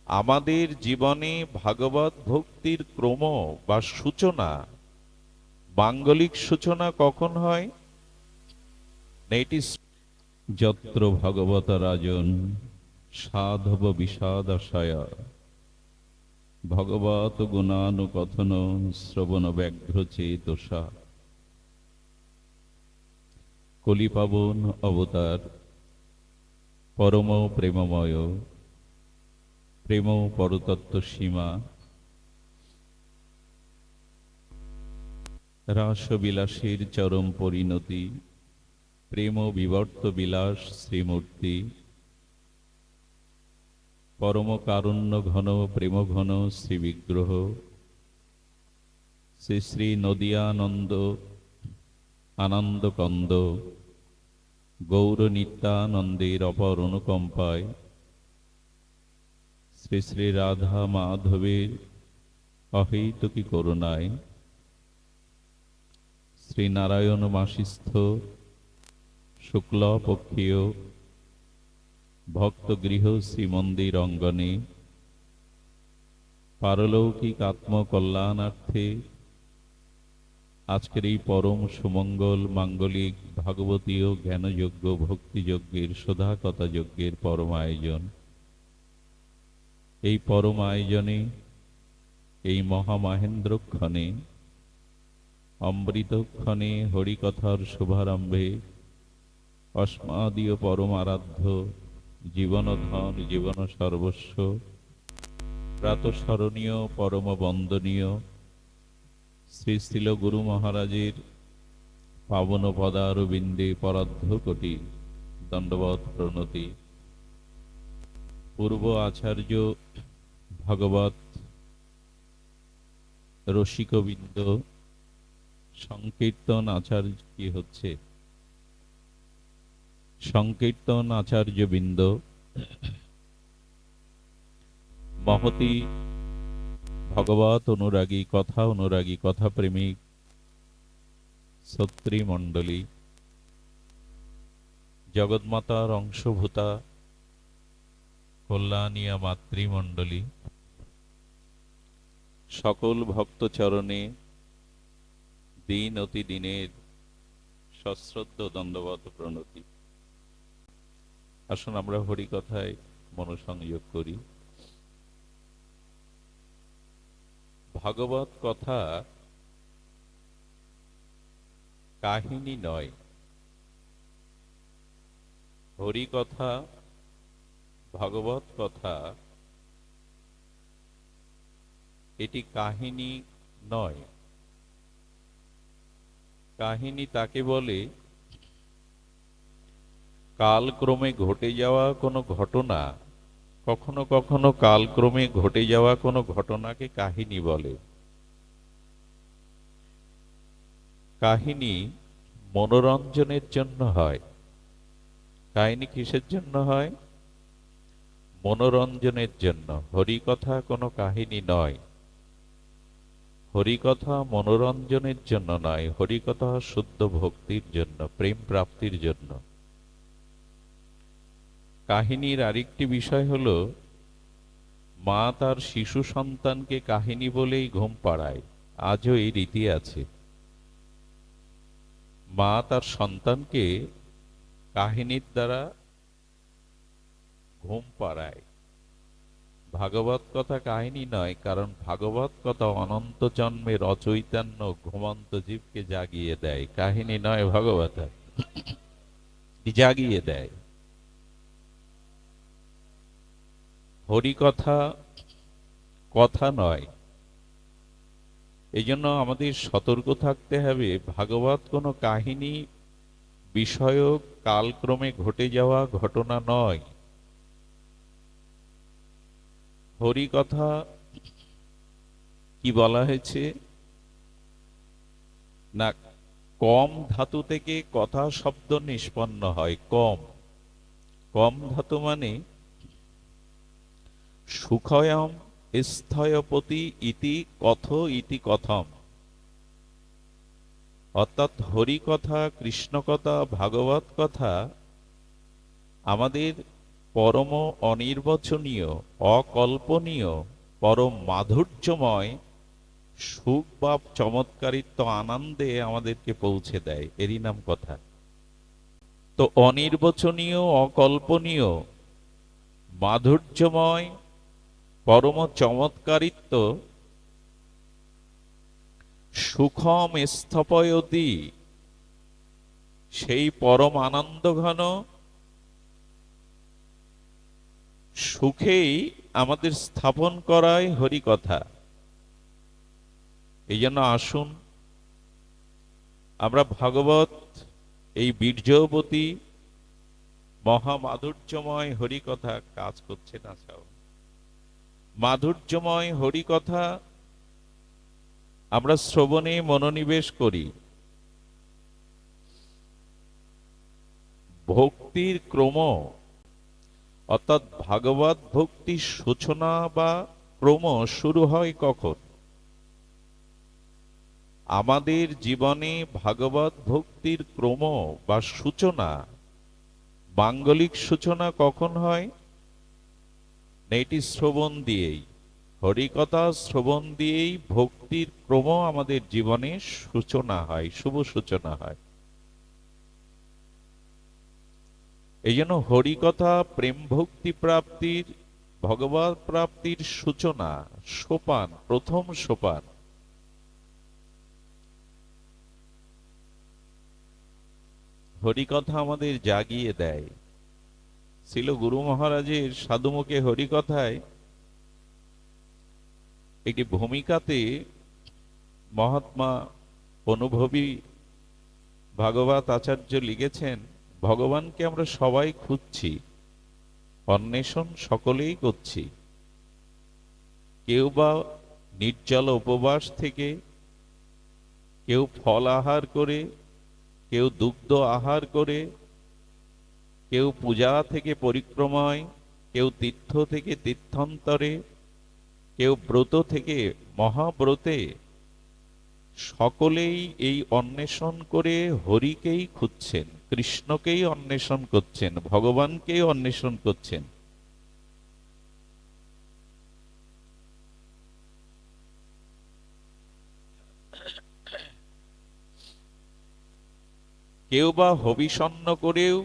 আমাদের জীবনে ভাগবত ভক্তির ক্রম বা সূচনা, মাঙ্গলিক সূচনা কখন হয়? ইট ইজ যত্র ভগবত রাজন সাধব বিষাদাশয়া ভগবত গুণানুকথন শ্রবণ ব্যাঘ্র চেতসা। কলিপাবন অবতার, পরম প্রেমময়, প্রেম পরতত্ত্ব সীমা, রাসবিলাসীর চরম পরিণতি, প্রেম বিবর্ত বিলাস শ্রীমূর্তি, পরম কারুণ্য ঘন প্রেম ঘন শ্রীবিগ্রহ, শ্রী শ্রী নদিয়ানন্দ আনন্দকন্দ গৌর নিত্যানন্দের অপর অনুকম্পায় শ্রী শ্রী রাধা মাধবের অহৈতুকী করুণায় শ্রীনারায়ণ মাসিস্থ শুক্লপক্ষীয় ভক্তগৃহ শ্রীমন্দির অঙ্গনে পারলৌকিক আত্মকল্যাণার্থে আজকের এই পরম সুমঙ্গল মাঙ্গলিক ভাগবতীয় জ্ঞানযজ্ঞ ভক্তিযজ্ঞের সদাকথা যজ্ঞের পরম আয়োজন। এই পরম আয়োজনে এই মহামহেন্দ্রক্ষণে অমৃতক্ষণে হরিকথার শুভারম্ভে অস্মাদীয় পরম আরাধ্য জীবনধন জীবন সর্বস্ব প্রাতঃস্মরণীয় পরম বন্দনীয় শ্রী শ্রীল গুরু মহারাজের পাবন পদারবিন্দে পরার্ধ কোটি দণ্ডবৎ প্রণতি। পূর্ব আচার্য ভগবত রসিকবৃন্দ, সংকীর্তন আচার্য কি হচ্ছে সংকীর্তন আচার্যবৃন্দ, মহতি ভগবত অনুরাগী কথা প্রেমিক সত্রী মণ্ডলী, জগৎমাতার অংশভূতা কল্যাণিয়া মাতৃমণ্ডলী, সকল ভক্ত চরণে দিন অতি দিনের সশ্রদ্ধ দণ্ডবৎ প্রণতি। আসুন আমরা হরিকথায় মনোসংযোগ করি। ভাগবত কথা কাহিনী নয়, হরিকথা ভাগবত কথা এটি কাহিনী নয়। কাহিনী তাকে বলে কালক্রমে ঘটে যাওয়া কোনো ঘটনা, কখনো কখনো কালক্রমে ঘটে যাওয়া কোনো ঘটনাকে কাহিনী বলে। কাহিনী মনোরঞ্জনের জন্য হয়। কাহিনী কিসের জন্য হয়? মনোরঞ্জনের জন্য। হরিকথা কোনো কাহিনী নয়, হরিকথা মনোরঞ্জনের জন্য নয়, হরিকথা শুদ্ধ ভক্তির জন্য, প্রেম প্রাপ্তির জন্য। কাহিনীর আরেকটি বিষয় হল, মা তার শিশু সন্তানকে কাহিনী বলেই ঘুম পাড়ায়। আজও এই রীতি আছে। মা তার সন্তানকে কাহিনীর দ্বারা ঘুম পাড়ায়। ভাগবত কথা কাহিনী নয়, কারণ ভাগবত কথা অনন্ত জন্মের অচৈতন্য ঘুমন্ত জীবকে জাগিয়ে দেয়। কাহিনী নয়, ভাগবত জাগিয়ে দেয়। হরিকথা কথা নয়। এই জন্য আমাদের সতর্ক থাকতে হবে, ভাগবত কোনো কাহিনী বিষয়ক কালক্রমে ঘটে যাওয়া ঘটনা নয়। হরিকথা কি বলা হয়েছে না, কম ধাতু থেকে কথা শব্দ নিষ্পন্ন হয়। কম কম ধাতু মানে সুখয়ম স্থয়পতি ইতি কথ ইতি কথম। অর্থাৎ হরিকথা, কৃষ্ণ কথা, ভাগবত কথা আমাদের পরম অনির্বচনীয়, অকল্পনীয়, পরম মাধুর্যময় সুখ বা চমৎকারিত্ব আনন্দে আমাদেরকে পৌঁছে দেয়, এরই নাম কথা। তো অনির্বচনীয়, অকল্পনীয়, মাধুর্যময়, পরম চমৎকারিত্ব, সুখম স্থপয়তি, সেই পরম আনন্দ ঘন সুখেই আমাদের স্থাপন করায় হরি কথা। এই জন্য আসুন আমরা ভাগবত, এই বীর্যবতী মহামাধুর্যময় হরিকথা, কাজ করছে না ছাও, মাধুর্যময় হরিকথা আমরা শ্রবণে মনোনিবেশ করি। ভক্তির ক্রম, অর্থাৎ ভাগবত ভক্তির সূচনা বা ক্রম শুরু হয় কখন? আমাদের জীবনে ভাগবত ভক্তির ক্রম বা সূচনা, মাঙ্গলিক সূচনা কখন হয়? এটি শ্রবণ দিয়েই, হরিকথা শ্রবণ দিয়েই ভক্তির ক্রম আমাদের জীবনে সূচনা হয়, শুভ সূচনা হয়। এই জন্য হরিকথা প্রেম ভক্তি প্রাপ্তির, ভগবত প্রাপ্তির সূচনা, সোপান, প্রথম সোপান। হরিকথা আমাদের জাগিয়ে দেয়। ছিল গুরু মহারাজের সাধুমুখে হরিকথায় একটি ভূমিকাতে মহাত্মা অনুভবী ভাগবত আচার্য লিখেছেন, ভগবানকে আমরা সবাই খুঁজছি, অন্বেষণ সকলেই করছি। কেউ বা নির্জল উপবাস থেকে, কেউ ফল আহার করে, কেউ দুগ্ধ আহার করে, কেউ পূজা থেকে পরিক্রমায়, কেউ তীর্থ থেকে তীর্থান্তরে, কেউ ব্রত থেকে মহাব্রতে, সকলেই এই অন্বেষণ করে হরিকেই খুঁজছেন, কৃষ্ণকেই অন্বেষণ করছেন, ভগবানকেই অন্বেষণ করছেন। কেউ বা হবিষণ্ণ করেও,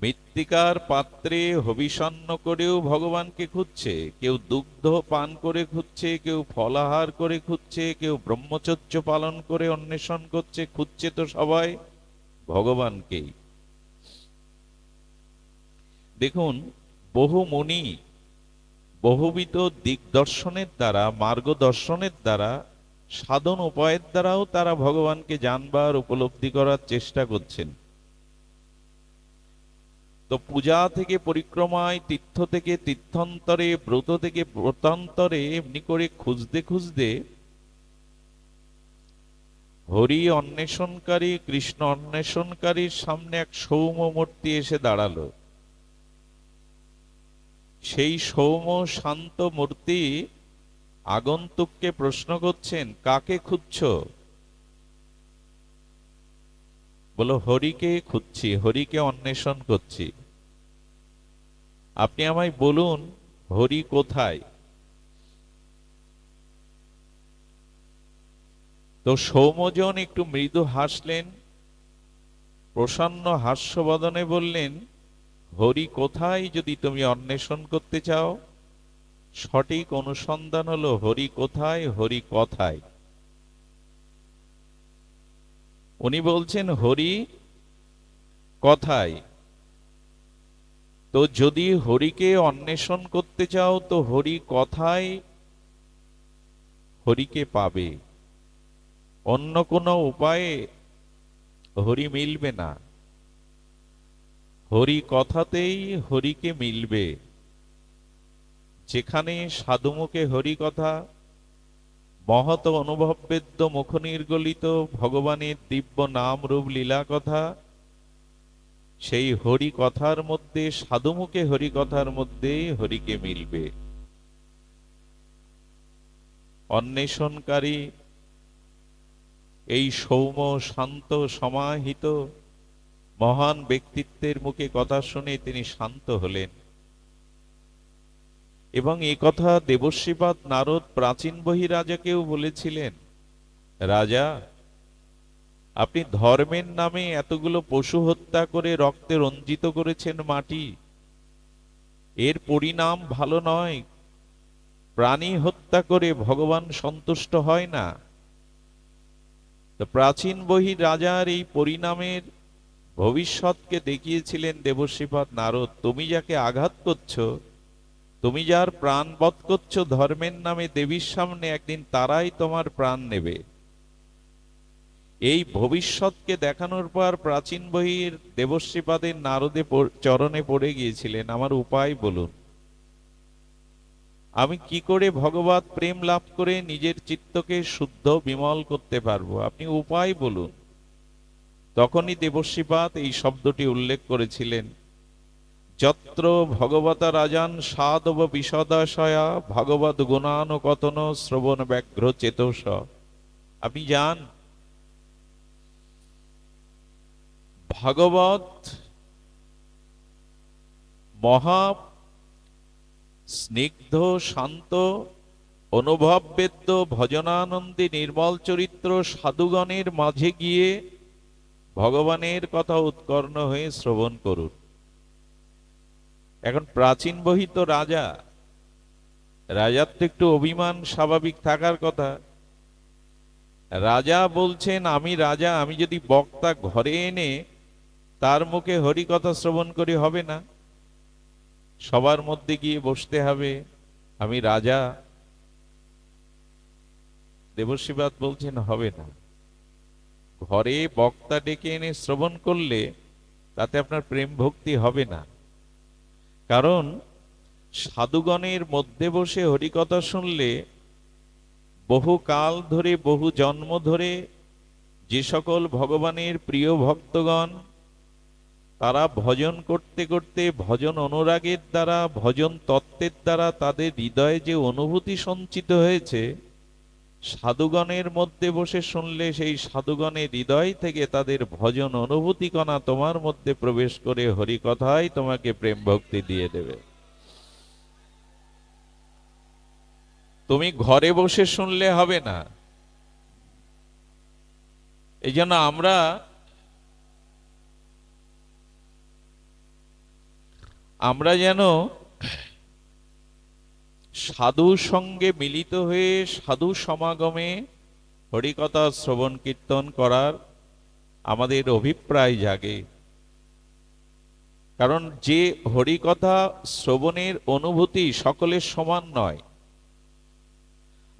মৃত্তিকার পাত্রে হবিষণ্ণ করেও ভগবানকে খুঁজছে, কেউ দুগ্ধ পান করে খুঁজছে, কেউ ফলাহার করে খুঁজছে, কেউ ব্রহ্মচর্য পালন করে অন্বেষণ করছে, খুঁজছে তো সবাই ভগবানকেই। দেখুন, বহু মুনি বহুবিধ দিগদর্শনের দ্বারা, মার্গদর্শনের দ্বারা, সাধন উপায়ের দ্বারাও তারা ভগবানকে জানবার, উপলব্ধি করার চেষ্টা করছেন। তো পূজা থেকে পরিক্রমায়, তীর্থ থেকে তীর্থান্তরে, ব্রত থেকে ব্রতান্তরে, এমনি করে খুঁজতে খুঁজতে হরি অন্বেষণকারী, কৃষ্ণ অন্বেষণকারীর সামনে এক সৌম্য মূর্তি এসে দাঁড়ালো। সেই সৌম্য শান্ত মূর্তি আগন্তুককে প্রশ্ন করছেন, কাকে খুঁজছ? বলো, হরিকে খুঁজছি, হরিকে অন্বেষণ করছি। আপনি আমায় বলুন, হরি কোথায়? তো সৌম্যজন একটু মৃদু হাসলেন, প্রসন্ন হাস্যবদনে বললেন, হরি কোথায় যদি তুমি অন্বেষণ করতে চাও, সঠিক অনুসন্ধান হলো হরি কোথায়, হরি কথায়। উনি বলছেন হরি কথায়। তো যদি হরিকে অন্বেষণ করতে চাও, তো হরি কথায় হরিকে পাবে, অন্য কোনো উপায়ে হরি মিলবে না। হরি কথাতেই হরিকে মিলবে। যেখানে সাধুমুখে হরি কথা, মহৎ অনুভববেদ্য মুখ নির্গলিত ভগবানের দিব্য নাম রূপ লীলা কথা, সেই হরি কথার মধ্যে, সাধুমুখে হরি কথার মধ্যে হরিকে মিলবে। অন্বেষণকারী এই সৌম্য শান্ত সমাহিত মহান ব্যক্তিত্বের মুখে কথা শুনে তিনি শান্ত হলেন। এবং এই কথা দেবশ্রীপাদ নারদ প্রাচীন বহিরাজাকেও বলেছিলেন, রাজা, আপনি ধর্মের নামে এতগুলো পশু হত্যা করে রক্তে রঞ্জিত করেছেন মাটি, এর পরিণাম ভালো নয়। প্রাণী হত্যা করে ভগবান সন্তুষ্ট হয় না। তো প্রাচীন বহির রাজার এই পরিণামের ভবিষ্যৎকে দেখিয়েছিলেন দেবশ্রীপাদ নারদ। তুমি যাকে আঘাত করছো, তুমি যার প্রাণ বধ করছো ধর্মের নামে দেবীর সামনে, একদিন তারাই তোমার প্রাণ নেবে। এই ভবিষ্যৎকে দেখানোর পর প্রাচীন বহির দেবশ্রীপাদের নারদে চরণে পড়ে গিয়েছিলেন, আমার উপায় বলুন, আমি কি করে ভগবত প্রেম লাভ করে নিজের চিত্তকে শুদ্ধ বিমল করতে পারবো, আপনি উপায় বলুন। তখনই দেবশ্রীপাদ এই শব্দটি উল্লেখ করেছিলেন, যত্র ভগবতা রাজান সাধব বিশদাশয়া ভগবদ গুণানুকথন শ্রবণ ব্যাঘ্র চেতস। আপনি যান, ভাগবত মহা স্নিগ্ধ শান্ত অনুভববেদ্য ভজনানন্দী নির্মল চরিত্র সাধুগণের মাঝে গিয়ে ভগবানের কথা উৎকর্ণ হয়ে শ্রবণ করুন। এখন প্রাচীন বহি তো রাজা, রাজার তো একটু অভিমান স্বাভাবিক থাকার কথা। রাজা বলছেন, আমি রাজা, আমি যদি বক্তা ঘরে এনে তার মুখে হরি কথা শ্রবণ করি হবে না, সবার মধ্যে গিয়ে বসতে হবে, আমি রাজা। দেবশ্রীপাদ বলছেন হবে না, ঘরে বক্তা ডেকে এনে শ্রবণ করলে তাতে আপনার প্রেম ভক্তি হবে না। কারণ সাধুগণের মধ্যে বসে হরিকথা শুনলে বহু কাল ধরে, বহু জন্ম ধরে যে সকল ভগবানের প্রিয় ভক্তগণ তারা ভজন করতে করতে ভজন অনুরাগের দ্বারা, ভজন তত্ত্বের দ্বারা তাদের হৃদয়ে যে অনুভূতি সঞ্চিত হয়েছে, সাধুগণের মধ্যে বসে শুনলে সেই সাধুগণের হৃদয় থেকে তাদের ভজন অনুভূতি কণা তোমার মধ্যে প্রবেশ করে হরিকথায় তোমাকে প্রেম ভক্তি দিয়ে দেবে। তুমি ঘরে বসে শুনলে হবে না। এই জন্য আমরা যেন সাধু সঙ্গে মিলিত হয়ে সাধু সমাগমে হরিকথা শ্রবণ কীর্তন করার আমাদের অভিপ্রায় জাগে। কারণ যে হরিকথা শ্রবণের অনুভূতি সকলের সমান নয়।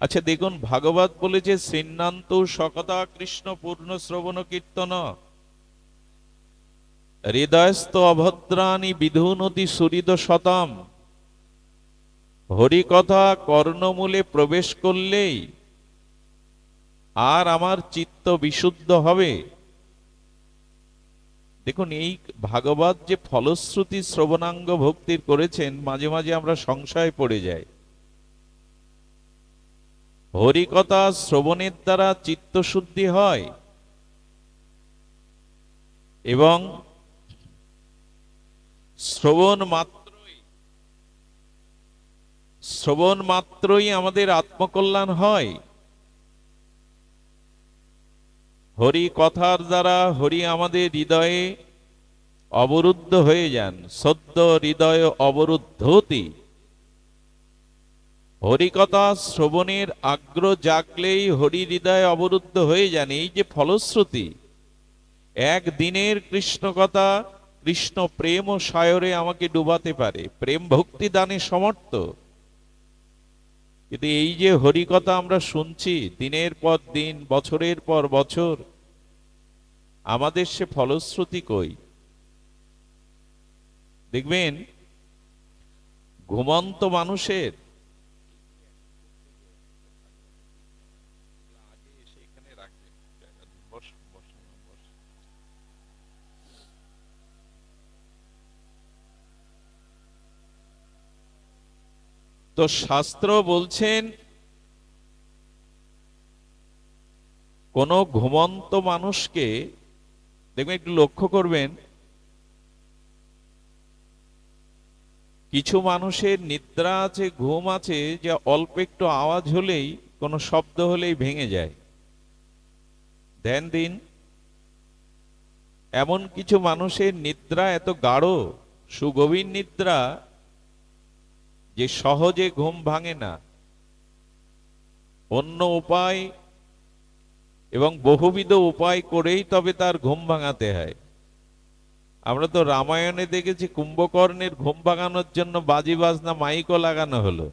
আচ্ছা দেখুন, ভাগবত বলেছে শ্রীনান্ত সকথা কৃষ্ণ পূর্ণ শ্রবণ কীর্তন হৃদয়স্থ অভদ্রাণী বিধুনতি সুহৃদ শতম। হরিকথা কর্ণমূলে প্রবেশ করলেই আর আমার চিত্ত বিশুদ্ধ হবে। দেখুন, এই ভাগবত যে ফলশ্রুতি শ্রবণাঙ্গ ভক্তির করেছেন, মাঝে মাঝে আমরা সংশয় পড়ে যাই। হরিকথা শ্রবণের দ্বারা চিত্তশুদ্ধি হয় এবং শ্রবণ মাত্রই আমাদের আত্মকল্যাণ হয়। হরি কথার দ্বারা হরি আমাদের হৃদয়ে অবরুদ্ধ হয়ে যান, সদ্য হৃদয় অবরুদ্ধতি। হরিকথা শ্রবণের আগ্রহ জাগলেই হরি হৃদয়ে অবরুদ্ধ হয়ে যান। এই যে ফলশ্রুতি, একদিনের কৃষ্ণ কথা, কৃষ্ণ প্রেম ও সায়রে আমাকে ডুবাতে পারে, প্রেম ভক্তি দানে সমর্থ। কিন্তু এই যে হরিকথা আমরা শুনছি দিনের পর দিন, বছরের পর বছর, আমাদের সে ফলশ্রুতি কই? দেখবেন ঘুমন্ত মানুষের তো শাস্ত্র বলছেন, কোন ঘুমন্ত মানুষকে দেখবেন, একটু লক্ষ্য করবেন, কিছু মানুষের নিদ্রা আছে, ঘুম আছে, যে অল্প একটু আওয়াজ হলেই, কোনো শব্দ হলেই ভেঙে যায়। ধ্যান দিন, এমন কিছু মানুষের নিদ্রা এত গাঢ়, সুগভীর নিদ্রা, যে সহজে ঘুম ভাঙে না। অন্য উপায় এবং বহুবিধ উপায় করেই তবে তার ঘুম ভাঙাতে হয়। আমরা তো রামায়ণে দেখেছি কুম্ভকর্ণের ঘুম ভাঙানোর জন্য বাজি বাজনা মাইকও লাগানো হলো।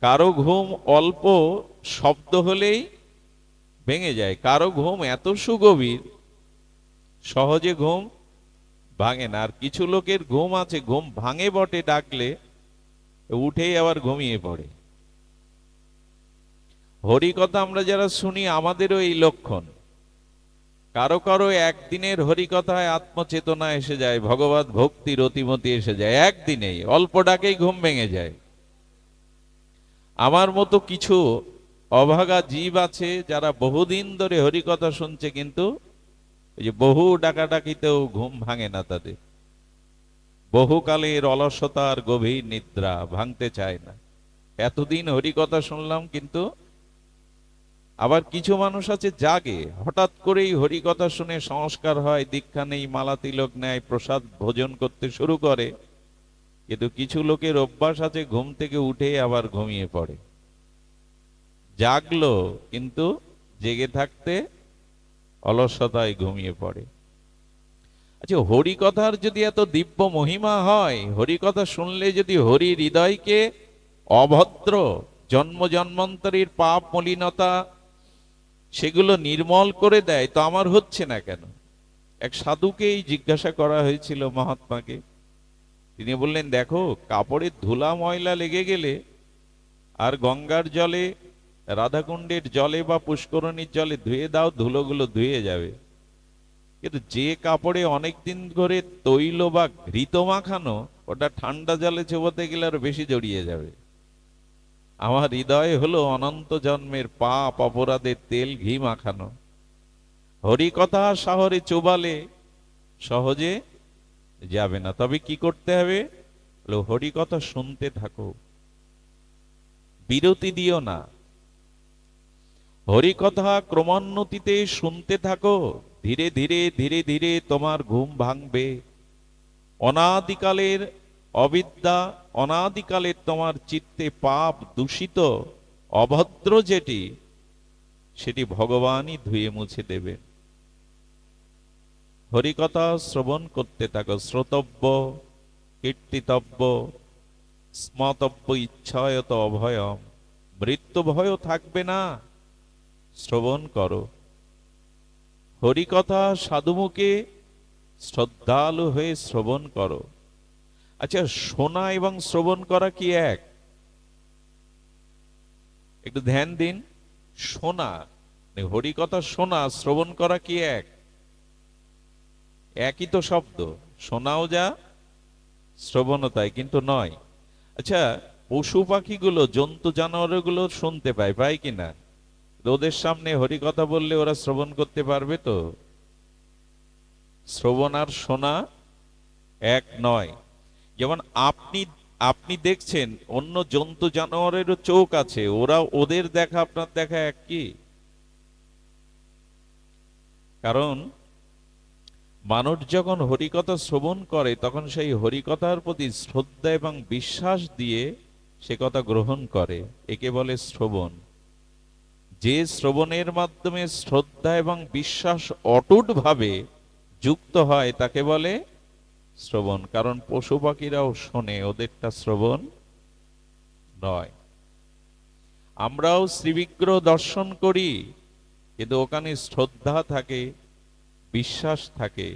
কারো ঘুম অল্প শব্দ হলেই ভেঙে যায়, কারো ঘুম এত সুগভীর সহজে ঘুম ভাঙে না। আর কিছু লোকের ঘুম আছে, ঘুম ভাঙে বটে, ডাকলে উঠেই আবার ঘুমিয়ে পড়ে। হরি কথা আমরা যারা শুনি আমাদেরও এই লক্ষণ। কারো কারো একদিনের হরি কথায় আত্মচেতনা এসে যায়, ভগবত ভক্তির অতিমতি এসে যায়, একদিনেই অল্প ডাকেই ঘুম ভেঙে যায়। আমার মতো কিছু অভাগা জীব আছে যারা বহুদিন ধরে হরি কথা শুনছে, কিন্তু ওই যে বহু ডাকাডাকিতেও ঘুম ভাঙে না তাদের। বহুকালের অলসতার গভীর নিদ্রা ভাঙতে চায় না। এতদিন হরি কথা শুনলাম, কিন্তু আবার কিছু মানুষ আছে জাগে, হঠাৎ করেই হরি কথা শুনে সংস্কার হয়, দীক্ষা নেই, মালা তিলক নেয়, প্রসাদ ভোজন করতে শুরু করে। কিন্তু কিছু লোকের অভ্যাস আছে ঘুম থেকে উঠে আবার ঘুমিয়ে পড়ে। জাগলো কিন্তু জেগে থাকতে অলসতায় ঘুমিয়ে পড়ে। আচ্ছা, হরি কথার যদি এত দিব্য মহিমা হয়, হরি কথা শুনলে যদি হরি হৃদয়কে অভদ্র জন্ম জন্মান্তরের পাপ মলিনতা সেগুলো নির্মল করে দেয়, তো আমার হচ্ছে না কেন? এক সাধুকেই জিজ্ঞাসা করা হয়েছিল মহাত্মাকে। তিনি বললেন, দেখো, কাপড়ের ধুলা ময়লা লেগে গেলে আর গঙ্গার জলে, রাধাকুণ্ডের জলে বা পুষ্করণীর জলে ধুয়ে দাও, ধুলোগুলো ধুয়ে যাবে। কিন্তু যে কাপড়ে অনেকদিন ধরে তৈল বা ঘৃত মাখানো, ওটা ঠান্ডা জলে চোবাতে গেলে আরো বেশি জড়িয়ে যাবে। আমার হৃদয় হলো অনন্ত জন্মের পাপ অপরাধের তেল ঘি মাখানো। হরি কথা শহরে চোবালে সহজে যাবে না। তবে কি করতে হবে? হরি কথা শুনতে থাকো, বিরতি দিও না। হরি কথা ক্রমোন্নতিতে শুনতে থাকো, ধীরে ধীরে ধীরে ধীরে তোমার ঘুম ভাঙবে। অনাদিকালের অবিদ্যা, অনাদিকালের তোমার চিত্তে পাপ দূষিত অভদ্র যেটি, সেটি ভগবানই ধুয়ে মুছে দেবে। হরিকথা শ্রবণ করতে থাকো, শ্রোতব্য, কীর্তিতব্য, স্মতব্য, ইচ্ছায়ত অভয়ম। মৃত্যু ভয়ও থাকবে না, শ্রবণ করো হরিকথা, সাধুমুখে শ্রদ্ধালু হয়ে শ্রবণ করো। আচ্ছা, শোনা এবং শ্রবণ করা কি এক? একটু ধ্যান দিন। শোনা, হরিকথা শোনা, শ্রবণ করা কি এক? একই তো শব্দ, শোনাও যা, শ্রবণও তাই, কিন্তু নয়। আচ্ছা, পশু পাখিগুলো, জন্তু জানোয়ারগুলো শুনতে পায় কিনা? ওদের সামনে হরিকথা বললে ওরা শ্রবণ করতে পারবে তো? শ্রবণ আর শোনা এক নয়। যেমন আপনি আপনি দেখছেন, অন্য জন্তু জানোয়ারেরও চোখ আছে, ওরা, ওদের দেখা আপনার দেখা এক কি? কারণ মানুষ যখন হরিকথা শ্রবণ করে, তখন সেই হরিকথার প্রতি শ্রদ্ধা এবং বিশ্বাস দিয়ে সে কথা গ্রহণ করে। একে বলে শ্রবণ। যে শ্রবণের মাধ্যমে শ্রদ্ধা এবং বিশ্বাস অটুট ভাবে যুক্ত হয়, তাকে বলে শ্রবণ। কারণ পশু পাখিরাও শোনে, ওদেরটা শ্রবণ নয়। আমরাও শ্রীবিগ্রহ দর্শন করি, কিন্তু ওখানে শ্রদ্ধা থাকে, বিশ্বাস থাকে।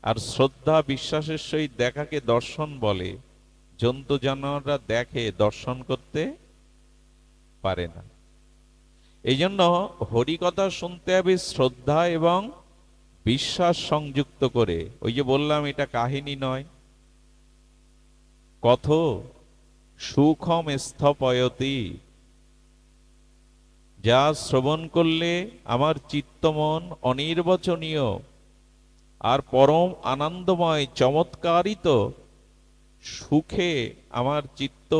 আর শ্রদ্ধা বিশ্বাসের সহিত দেখাকে দর্শন বলে। জন্তু জানোয়াররা দেখে, দর্শন করতে পারে না। এই জন্য হরিকথা শুনতে হবে শ্রদ্ধা এবং বিশ্বাস সংযুক্ত করে। ওই যে বললাম, এটা কাহিনী নয়, কথ সুখম স্থপয়তি। যা শ্রবণ করলে আমার চিত্তমন অনির্বচনীয় আর পরম আনন্দময় চমৎকারিত সুখে আমার চিত্ত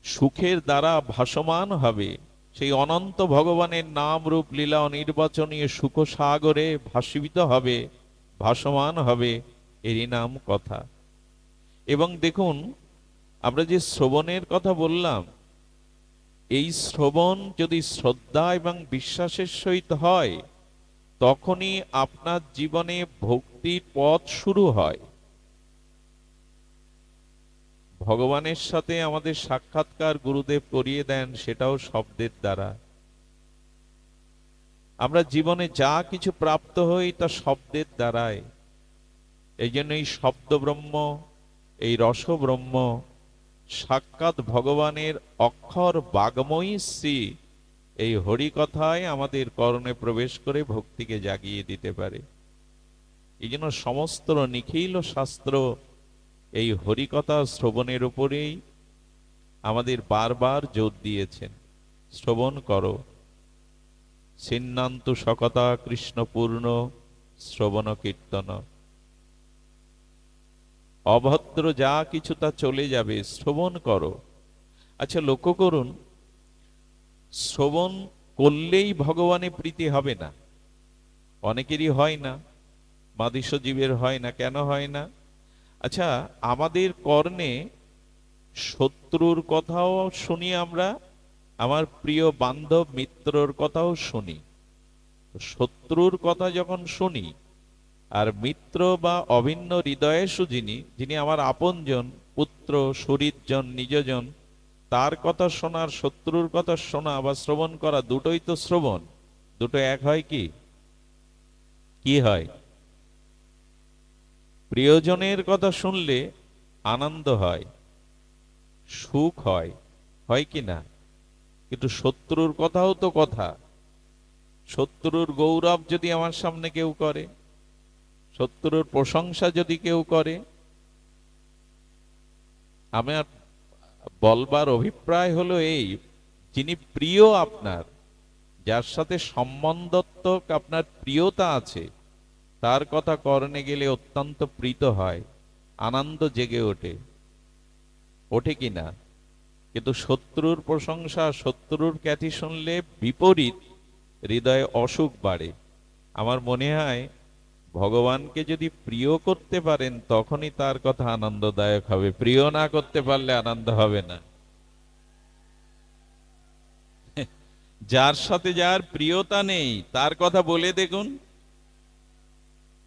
সুখের দ্বারা ভাসমান হবে। সেই অনন্ত ভগবানের নাম রূপ লীলা অনির্বাচনীয় সুখ সাগরে ভাসিত হবে, ভাসমান হবে, এরই নাম কথা। এবং দেখুন, আমরা যে শ্রবণের কথা বললাম, এই শ্রবণ যদি শ্রদ্ধা এবং বিশ্বাসের সহিত হয়, তখনই আপনার জীবনে ভক্তির পথ শুরু হয়। ভগবানের সাথে আমাদের সাক্ষাৎকার গুরুদেব করিয়ে দেন, সেটাও শব্দের দ্বারা। আমরা জীবনে যা কিছু প্রাপ্ত হই তা শব্দের দ্বারাই। এই জন্য এই শব্দ ব্রহ্ম, এই রস ব্রহ্ম, সাক্ষাৎ ভগবানের অক্ষর বাগময়ী শ্রী এই হরিকথায় আমাদের কর্ণে প্রবেশ করে ভক্তিকে জাগিয়ে দিতে পারে। এই জন্য সমস্ত নিখিল শাস্ত্র এই হরিকথা শ্রবণের উপরেই আমাদের বারবার জোর দিয়েছেন। শ্রবণ করো, ছিন্নান্তু সকতা কৃষ্ণপূর্ণ শ্রবণ কীর্তন। অভদ্র যা কিছু তা চলে যাবে, শ্রবণ করো। আচ্ছা, লক্ষ্য করুন, শ্রবণ করলেই ভগবানের প্রীতি হবে না। অনেকেরই হয় না, মাদিষ্য জীবের হয় না। কেন হয় না? আচ্ছা, আমাদের কর্ণে শত্রুর কথাও শুনি আমরা, আমার প্রিয় বান্ধব মিত্রর কথাও শুনি। শত্রুর কথা যখন শুনি, আর মিত্র বা অভিন্ন হৃদয়েষু যিনি আমার আপনজন, পুত্র, শরীরজন, নিজজন, তার কথা শোনার শত্রুর কথা শোনা বা শ্রবণ করা, দুটোই তো শ্রবণ। দুটো এক হয় কি? কি হয়? প্রিয়জনের কথা শুনলে আনন্দ হয়, সুখ হয়, হয় কি না? কিন্তু শত্রুর কথাও তো কথা। শত্রুর গৌরব যদি আমার সামনে কেউ করে, শত্রুর প্রশংসা যদি কেউ করে, আমার বলবার অভিপ্রায় হলো এই, যিনি প্রিয় আপনার, যার সাথে সম্বন্ধত্বক আপনার প্রিয়তা আছে, তার কথা কর্ণে গেলে অত্যন্ত প্রীত হয়, আনন্দ জেগে ওঠে। ওঠে কি না? কিন্তু শত্রুর প্রশংসা, শত্রুর খ্যাতি শুনলে বিপরীত হৃদয়ে অসুখ বাড়ে। আমার মনে হয় ভগবানকে যদি প্রিয় করতে পারেন, তখনই তার কথা আনন্দদায়ক হবে। প্রিয় না করতে পারলে আনন্দ হবে না। যার সাথে যার প্রিয়তা নেই, তার কথা বলে দেখুন,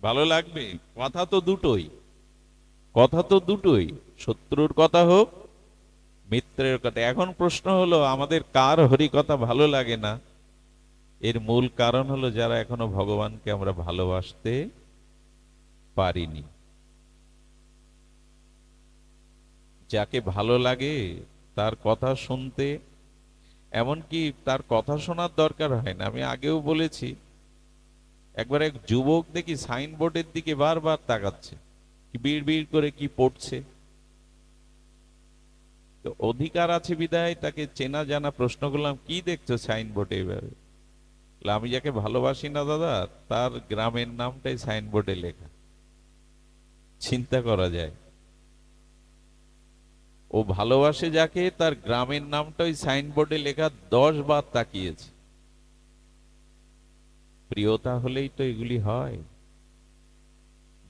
ভালো লাগবে? কথা তো দুটোই, কথা তো দুটোই, শত্রুর কথা হোক, মিত্রের কথা। এখন প্রশ্ন হলো, আমাদের কার হরি কথা ভালো লাগে না? এর মূল কারণ হলো, যারা এখনো ভগবানকে আমরা ভালোবাসতে পারিনি। যাকে ভালো লাগে তার কথা শুনতে, এমনকি তার কথা শোনার দরকার হয় না। আমি আগেও বলেছি, একবার এক যুবক দেখি সাইনবোর্ডের দিকে বারবার তাকাচ্ছে, কি বিড় বিড় করে কি পড়ছে। তো অধিকার আছে বিদায় তাকে চেনা জানা প্রশ্ন করলাম, কি দেখছো সাইনবোর্ডে এভাবে? আমি যাকে ভালোবাসি না দাদা, তার গ্রামের নামটাই সাইনবোর্ডে লেখা। চিন্তা করা যায়, ও ভালোবাসে যাকে, তার গ্রামের নামটা ওই সাইনবোর্ডে লেখা 10 বার তাকিয়েছে। প্রিয়তা হলেই তো এগুলি হয়,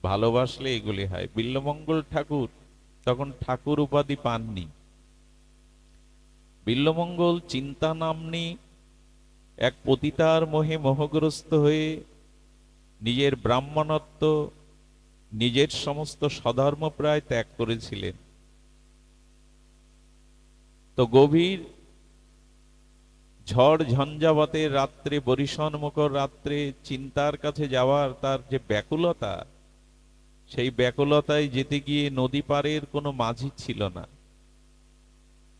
ভালোবাসলে এগুলি হয়। বিল্বমঙ্গল ঠাকুর তখন ঠাকুর উপাধি পাননি। বিল্বমঙ্গল চিন্তা নাম্নী এক পতিতার মোহে মোহগ্রস্ত হয়ে নিজের ব্রাহ্মণত্ব, নিজের সমস্ত স্বধর্ম প্রায় ত্যাগ করেছিলেন। তো গভীর ঝড় ঝঞ্ঝাবাতের রাত্রে, বরিশন মুখর রাত্রে চিন্তার কাছে যাওয়ার তার যে ব্যাকুলতা, সেই ব্যাকুলতায় যেতে গিয়ে নদী পাড়ের কোনো মাঝি ছিল না।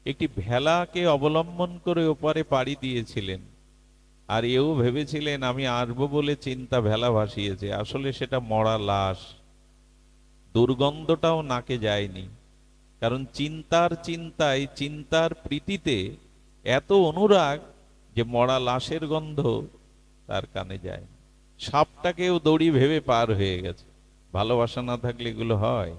একটি ভেলাকে অবলম্বন করে ওপারে পাড়ি দিয়েছিলেন, আর এও ভেবেছিলেন আমি আসবো বলে চিন্তা ভেলা ভাসিয়েছে। আসলে সেটা মরা লাশ, দুর্গন্ধটাও নাকে যায়নি। কারণ চিন্তার চিন্তায়, চিন্তার প্রীতিতে এত অনুরাগ যে মরা লাশের গন্ধ তার কানে যায়। সাপটাকেও দড়ি ভেবে পার হয়ে গেছে। ভালোবাসা না থাকলে এগুলো হয়?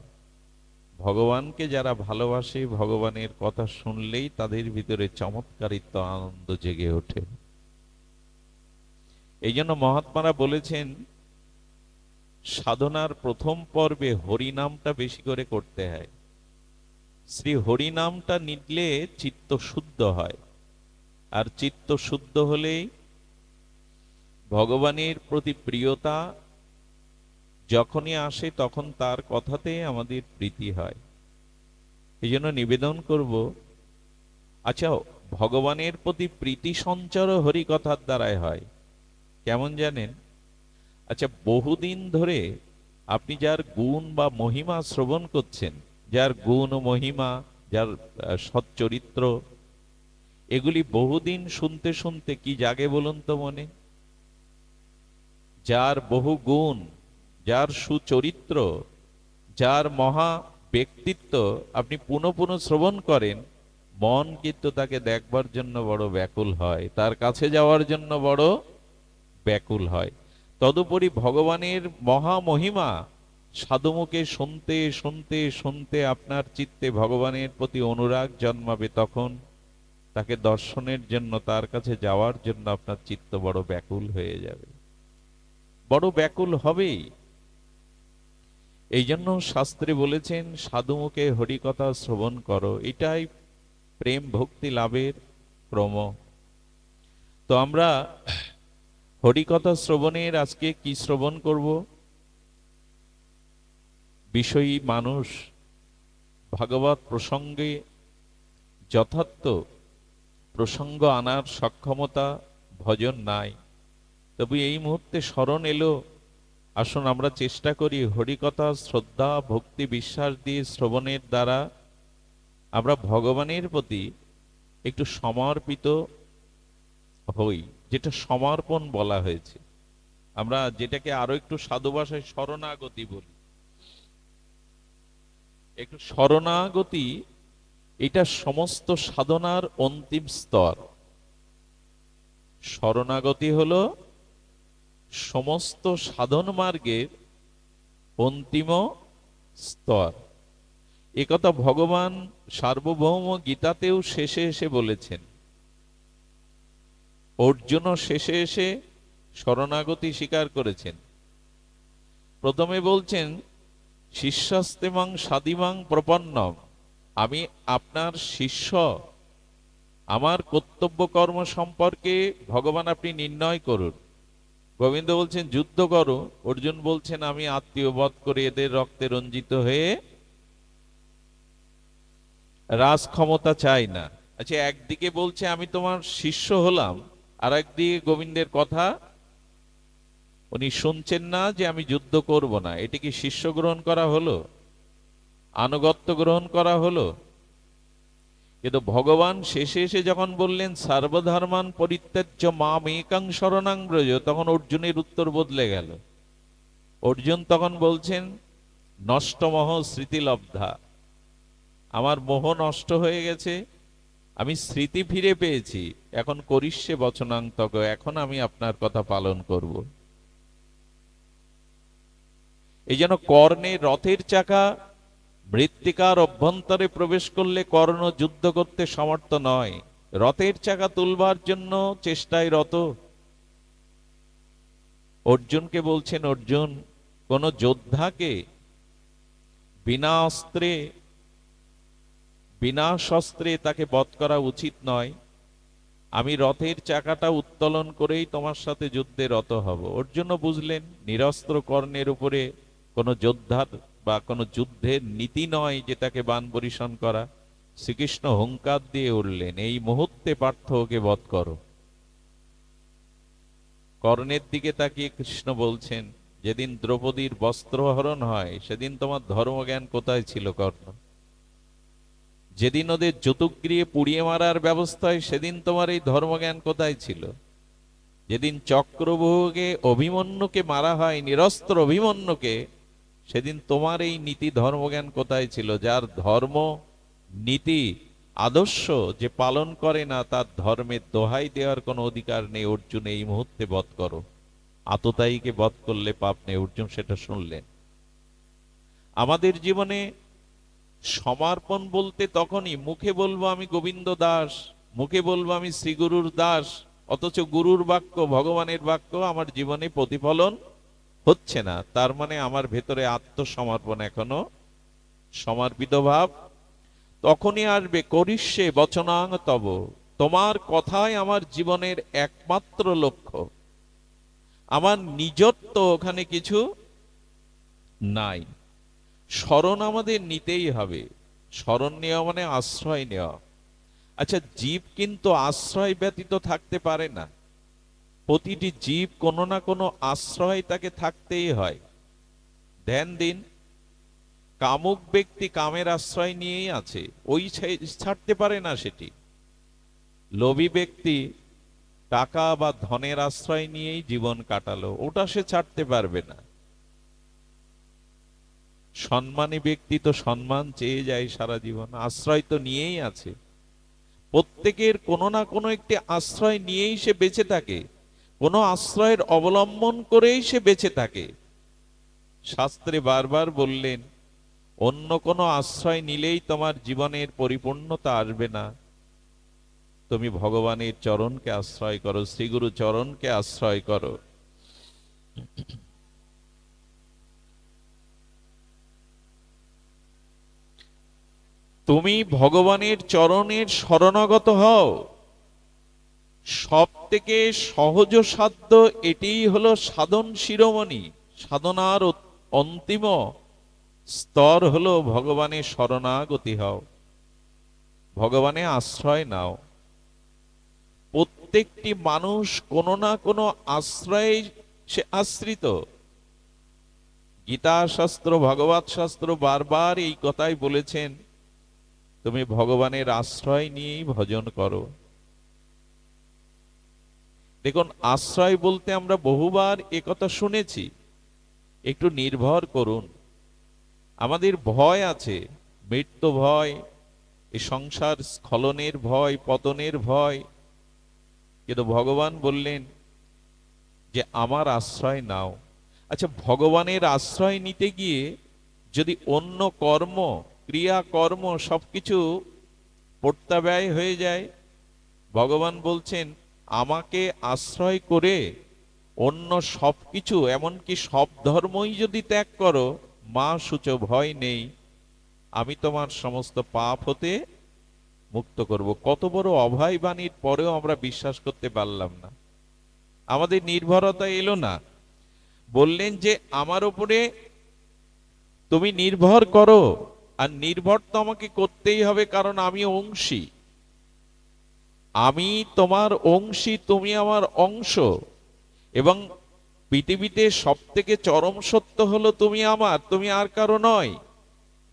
ভগবানকে যারা ভালোবাসে, ভগবানের কথা শুনলেই তাদের ভিতরে চমৎকারিত্ব, আনন্দ জেগে ওঠে। এই জন্য মহাত্মারা বলেছেন, সাধনার প্রথম পর্বে হরিনামটা বেশি করে করতে হয়। শ্রী হরিনামটা নিলে চিত্ত শুদ্ধ হয়, আর চিত্ত শুদ্ধ হলেই ভগবানের প্রতি প্রিয়তা যখনই আসে তখন তার কথাতে আমাদের প্রীতি হয়। এই জন্য নিবেদন করব, আচ্ছা, ভগবানের প্রতি প্রীতি সঞ্চার হরিকথার দ্বারাই হয়। কেমন জানেন? আচ্ছা, বহুদিন ধরে আপনি যার গুণ বা মহিমা শ্রবণ করছেন, যার গুণ ও মহিমা, যার সচ্চরিত্র, এগুলি বহুদিন শুনতে শুনতে কি জাগে বলুন তো মনে? যার বহু গুণ, যার সুচরিত্র, যার মহা ব্যক্তিত্ব আপনি পুনঃ পুনঃ শ্রবণ করেন, মন কিন্তু তাকে দেখবার জন্য বড় ব্যাকুল হয়, তার কাছে যাওয়ার জন্য বড় ব্যাকুল হয়। তদুপরি ভগবানের মহা মহিমা সাধুমুখে শুনতে শুনতে শুনতে আপনার চিত্তে ভগবানের প্রতি অনুরাগ জন্মাবে, তখন তাকে দর্শনের জন্য, তার কাছে যাওয়ার জন্য আপনার চিত্ত বড় ব্যাকুল হয়ে যাবে, বড় ব্যাকুল হবেই। এই জন্য শাস্ত্রে বলেছেন, সাধুমুখে হরিকথা শ্রবণ করো, এটাই প্রেম ভক্তি লাভের ক্রম। তো আমরা হরিকথা শ্রবণের আজকে কি শ্রবণ করব? বিষয়ী মানুষ ভাগবত প্রসঙ্গে যথার্থ প্রসঙ্গ আনার সক্ষমতা ভজন নাই। তবে এই মুহূর্তে স্মরণ এলো, আসুন আমরা চেষ্টা করি হরিকথা শ্রদ্ধা ভক্তি বিশ্বাস দিয়ে শ্রবণের দ্বারা আমরা ভগবানের প্রতি একটু সমর্পিত হই, যেটা সমর্পণ বলা হয়েছে। আমরা যেটাকে আরো একটু সাধু ভাষায় শরণাগতি বলি। একটু শরণাগতি, এটা সমস্ত সাধনার অন্তিম স্তর। শরণাগতি হলো সমস্ত সাধন মার্গের অন্তিম স্তর। একথা ভগবান সার্বভৌম গীতাতেও শেষে এসে বলেছেন। অর্জুনও শেষে এসে শরণাগতি স্বীকার করেছেন। প্রথমে বলছেন, শিষ্যাস্তেমাং সাদিমাং প্রপন্নম, আমি আপনার শিষ্য, আমার কর্তব্য কর্ম সম্পর্কে ভগবান আপনি নির্ণয় করুন। গোবিন্দ বলছেন যুদ্ধ করো, অর্জুন বলছেন আমি আত্মীয় বধ করে এদের রক্তে রঞ্জিত হয়ে রাজ ক্ষমতা চাই না। আচ্ছা, একদিকে বলছে আমি তোমার শিষ্য হলাম, আর একদিকে গোবিন্দের কথা উনি শুনছেন না যে আমি যুদ্ধ করব না। এটি কি শিষ্য গ্রহণ করা হলো? আনুগত্য গ্রহণ করা হলো? কিন্তু ভগবান শেষে এসে যখন বললেন সর্বধর্মান পরিত্যাজ্য মাম একাং শরণাং ব্রজ, তখন অর্জুনের উত্তর বদলে গেল। অর্জুন তখন বলছেন, নষ্ট মোহ স্মৃতিলব্ধা, আমার মোহ নষ্ট হয়ে গেছে, আমি স্মৃতি ফিরে পেয়েছি, এখন করিষ্যে বচনান্তক, এখন আমি আপনার কথা পালন করব। এই জন্য কর্ণে রথের চাকা মৃত্তিকার অভ্যন্তরে প্রবেশ করলে কর্ণ যুদ্ধ করতে সমর্থ নয়, রথের চাকা তুলবার জন্য চেষ্টায় রত। অর্জুনকে বলছেন, অর্জুন, কোন যোদ্ধাকে বিনা অস্ত্রে বিনা শস্ত্রে তাকে বধ করা উচিত নয়, আমি রথের চাকাটা উত্তোলন করেই তোমার সাথে যুদ্ধে রত হব। অর্জুনও বুঝলেন নিরস্ত্র কর্ণের উপরে কোনো যোদ্ধার বা কোনো যুদ্ধের নীতি নয় যে তাকে বাণ বরিশন করা। শ্রীকৃষ্ণ হুঙ্কার দিয়ে উঠলেন, এই মুহূর্তে পার্থ ওকে বধ করো। কর্ণের দিকে তাকিয়ে কৃষ্ণ বলছেন, যেদিন দ্রৌপদীর বস্ত্রহরণ হয় সেদিন তোমার ধর্মজ্ঞান কোথায় ছিল কর্ণ? যেদিন ওদের যতুগৃহে পুড়িয়ে মারার ব্যবস্থা হয় সেদিন তোমার এই ধর্মজ্ঞান কোথায় ছিল? যেদিন চক্রব্যূহকে অভিমন্যুকে মারা হয়, নিরস্ত্র অভিমন্যুকে, সেদিন তোমার এই নীতি ধর্মজ্ঞান কোথায় ছিল? যার ধর্ম নীতি আদর্শ যে পালন করে না, তার ধর্মের দোহাই দেওয়ার কোনো অধিকার নেই। অর্জুন, এই মুহূর্তে বধ করো। আততায়ীকে বধ করলে পাপ নেই, অর্জুন সেটা শুনলেন। আমাদের জীবনে সমর্পণ বলতে তখনই মুখে বলবো আমি গোবিন্দ দাস, মুখে বলবো আমি শ্রীগুরুর দাস, অথচ গুরুর বাক্য, ভগবানের বাক্য আমার জীবনে প্রতিফলন হচ্ছে না, তার মানে আমার ভেতরে আত্মসমর্পণ এখনো, সমর্পিত ভাব তখনই আসবে। করিষ্যে বচনাং তব, তোমার কথাই আমার জীবনের একমাত্র লক্ষ্য, আমার নিজত্ব ওখানে কিছু নাই। শরণ আমাদের নিতেই হবে। শরণ নেওয়া মানে আশ্রয় নেওয়া। আচ্ছা, জীব কিন্তু আশ্রয় ব্যতীত থাকতে পারে না। প্রতিটি জীব কোনো না কোনো আশ্রয় তাকে থাকতেই হয়। ধ্যান দিন, কামুক ব্যক্তি কামের আশ্রয় নিয়েই আছে, ওই ছাড়তে পারে না সেটি। লোভী ব্যক্তি টাকা বা ধনের আশ্রয় নিয়েই জীবন কাটালো, ওটা সে ছাড়তে পারবে না। সম্মানী ব্যক্তি তো সম্মান চেয়ে যায় সারা জীবন, আশ্রয় তো নিয়েই আছে। প্রত্যেকের কোনো না কোনো একটি আশ্রয় নিয়েই সে বেঁচে থাকে, কোনো আশ্রয়ের অবলম্বন করেই সে বেঁচে থাকে। শাস্ত্রে বারবার বললেন, অন্য কোনো আশ্রয় নিলেই তোমার জীবনের পরিপূর্ণতা আসবে না। তুমি ভগবানের চরণকে আশ্রয় করো, শ্রীগুরু চরণকে আশ্রয় করো। তুমি ভগবানের চরণের শরণাগত হও। সব থেকে সহজ সাধ্য এটিই হলো সাধন শিরোমণি। সাধনার অন্তিম স্তর হলো ভগবানের শরণাগতি হও, ভগবানে আশ্রয় নাও। প্রত্যেকটি মানুষ কোনো না কোনো আশ্রয়ে সে আশ্রিত। গীতা শাস্ত্র, ভগবত শাস্ত্র বারবার এই কথাই বলেছেন, তুমি ভগবানের আশ্রয় নিয়েই ভজন করো। দেখুন, আশ্রয় বলতে আমরা বহুবার একথা শুনেছি, একটু নির্ভর করুন। আমাদের ভয় আছে, মৃত্যু ভয়, এই সংসার স্খলনের ভয়, পতনের ভয়, কিন্তু ভগবান বললেন যে আমার আশ্রয় নাও। আচ্ছা, ভগবানের আশ্রয় নিতে গিয়ে যদি অন্য কর্ম, ক্রিয়া কর্ম সবকিছু প্রত্যাব্যয় হয়ে যায়, ভগবান বলছেন আমাকে আশ্রয় করে অন্য সবকিছু, এমনকি সব ধর্মই যদি ত্যাগ করো, মা সূচ ভয় নেই, আমি তোমার সমস্ত পাপ হতে মুক্ত করব। কত বড় অভয় বাণীর পরেও আমরা বিশ্বাস করতে পারলাম না, আমাদের নির্ভরতা এলো না। বললেন যে আমার উপরে তুমি নির্ভর করো, আর নির্ভর তো আমাকে করতেই হবে, কারণ আমি অংশী, আমি তোমার অংশী, তুমি আমার অংশ। এবং পৃথিবীতে সব থেকে চরম সত্য হলো তুমি আমার, তুমি আর কারো নয়।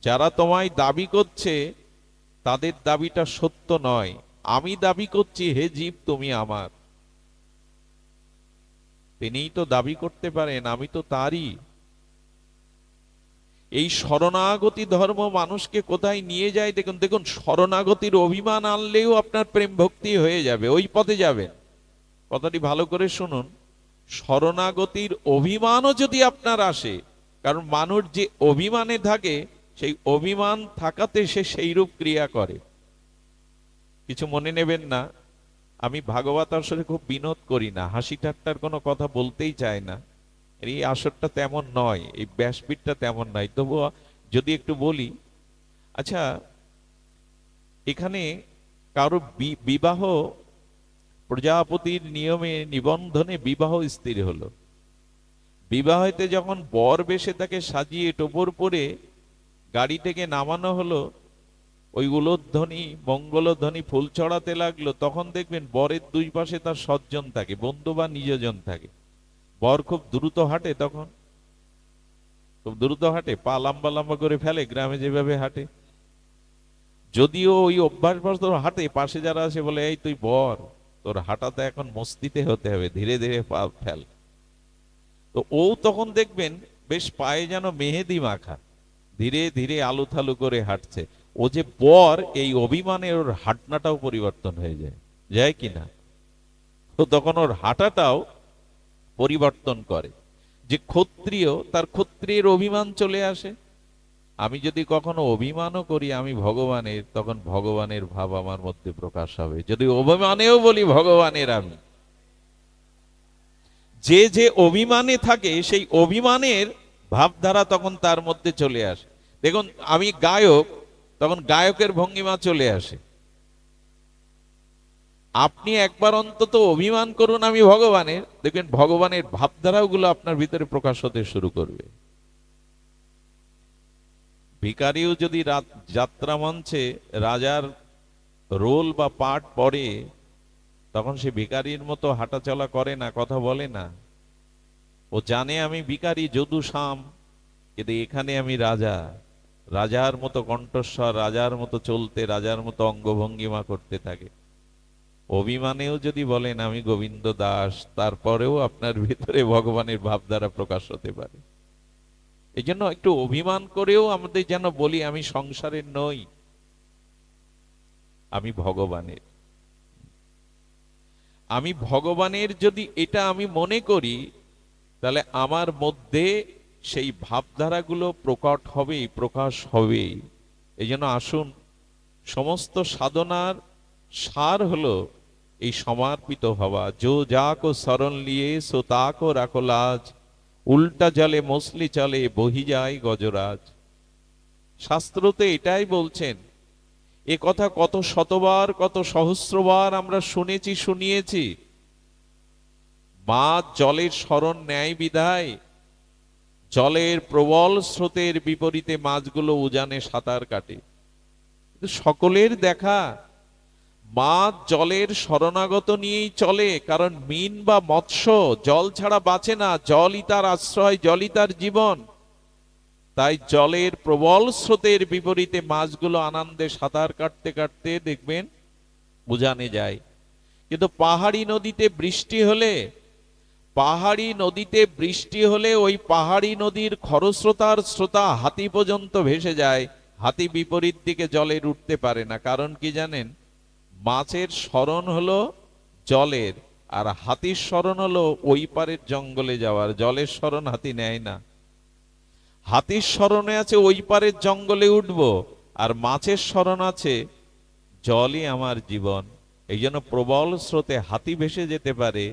যারা তোমায় দাবি করছে তাদের দাবিটা সত্য নয়। আমি দাবি করছি, হে জীব তুমি আমার। তিনিই তো দাবি করতে পারেন আমি তো তারই। এই শরণাগতি ধর্ম মানুষকে কোথায় নিয়ে যায় দেখুন। দেখুন, শরণাগতির অভিমান আনলেও আপনার প্রেম ভক্তি হয়ে যাবে, ওই পথে যাবেন। কথাটি ভালো করে শুনুন, শরণাগতির অভিমানও যদি আপনার আসে, কারণ মানুষ যে অভিমানে থাকে, সেই অভিমান থাকাতে সে সেইরূপ ক্রিয়া করে। কিছু মনে নেবেন না, আমি ভাগবত আসরে খুব বিনোদ করি না, হাসি ঠাট্টার কোনো কথা বলতেই চাই না। এই আসরটা তেমন নয়, এই ব্যাসপীঠটা তেমন নয়, তবুও যদি একটু বলি। আচ্ছা, এখানে কারো বিবাহ, প্রজাপতির নিয়মে নিবন্ধনে বিবাহ স্থির হলো। বিবাহেতে যখন বর বেশে তাকে সাজিয়ে টোপর পরে গাড়ি থেকে নামানো হলো, ওই উলোধ্বনি মঙ্গলধ্বনি ফুল চড়াতে লাগলো, তখন দেখবেন বরের দুই পাশে তার সজ্জন থাকে, বন্ধু বা নিজজন থাকে। বর খুব দ্রুত হাঁটে, তখন খুব দ্রুত হাঁটে, পা লম্বা লম্বা করে ফেলে, গ্রামে যেভাবে হাঁটে। যদিও ওই অভ্যাসবশত হাঁটে, পাশে যারা আছে বলে, এই তুই বর, তোর হাঁটাতে এখন মস্তিতে হতে হবে, ধীরে ধীরে পা ফেল। তো ও তখন দেখবেন বেশ পায়ে যেন মেহেদি মাখা, ধীরে ধীরে আলু থালু করে হাঁটছে। ও যে বর, এই অভিমানে ওর হাঁটনাটাও পরিবর্তন হয়ে যায়, যায় কিনা? তো তখন ওর হাঁটাটাও পরিবর্তন করে। যে ক্ষত্রিয়, তার ক্ষত্রিয়ের অভিমান চলে আসে। আমি যদি কখনো অভিমানও করি আমি ভগবানের, তখন ভগবানের ভাব আমার মধ্যে প্রকাশ হবে। যদি অভিমানেও বলি ভগবানের আমি, যে যে অভিমানে থাকে সেই অভিমানের ভাবধারা তখন তার মধ্যে চলে আসে। দেখুন, আমি গায়ক, তখন গায়কের ভঙ্গিমা চলে আসে। আপনি একবার অন্তত অভিমান করুন আমি ভগবানের, দেখবেন ভগবানের ভাবধারাগুলো আপনার ভিতরে প্রকাশ হতে শুরু করবে। ভিখারিও যদি যাত্রা মঞ্চে রাজার রোল বা পার্ট পড়ে, তখন সে ভিখারির মতো হাঁটাচলা করে না, কথা বলে না। ও জানে আমি ভিখারি, যদু শাম, কিন্তু এখানে আমি রাজা। রাজার মতো কণ্ঠস্বর, রাজার মতো চলতে, রাজার মতো অঙ্গভঙ্গিমা করতে থাকে। অভিমানেও যদি বলেন আমি গোবিন্দ দাস, তারপরেও আপনার ভিতরে ভগবানের ভাবধারা প্রকাশ হতে পারে। এই জন্য একটু অভিমান করেও আমাদের যেন বলি আমি সংসারের নই, আমি ভগবানের। আমি ভগবানের যদি এটা আমি মনে করি, তাহলে আমার মধ্যে সেই ভাবধারাগুলো প্রকট হবেই, প্রকাশ হবেই। এই জন্য আসুন, সমস্ত সাধনার সার হলো এই সমর্পিত হওয়া। যো যাকো শরণ লিয়ে সো তাকো রাখো লাজ, উল্টা জলে মছলি চলে বহি যায় গজরাজ। শাস্ত্রতে এটাই বলছেন। এ কথা কত শতবার, কত সহস্রবার আমরা শুনেছি, শুনিয়েছি। মাছ জলের শরণ ন্যায় বিধায় জলের প্রবল স্রোতের বিপরীতে মাছগুলো উজানে সাঁতার কাটে। কিন্তু সকলের দেখা মাছ জলের শরণাগত নিয়েই চলে, কারণ মিন বা মৎস্য জল ছাড়া বাঁচে না, জলই তার আশ্রয়, জলই তার জীবন। তাই জলের প্রবল স্রোতের বিপরীতে মাছগুলো আনন্দে সাঁতার কাটতে কাটতে দেখবেন উজানে যায়। কিন্তু পাহাড়ি নদীতে বৃষ্টি হলে, ওই পাহাড়ি নদীর খরস্রোতার স্রোতা হাতি পর্যন্ত ভেসে যায়। হাতি বিপরীত দিকে জলের উঠতে পারে না। কারণ কি জানেন? মাছের শরণ হলো জলের, আর হাতির শরণ হলো ওই পারের জঙ্গলে যাওয়ার। জলের শরণ হাতি নেয় না। হাতির শরণে আছে ওই পারের জঙ্গলে উঠবো, আর মাছের শরণ আছে জলই আমার জীবন। এই জন্য প্রবল স্রোতে হাতি ভেসে যেতে পারে,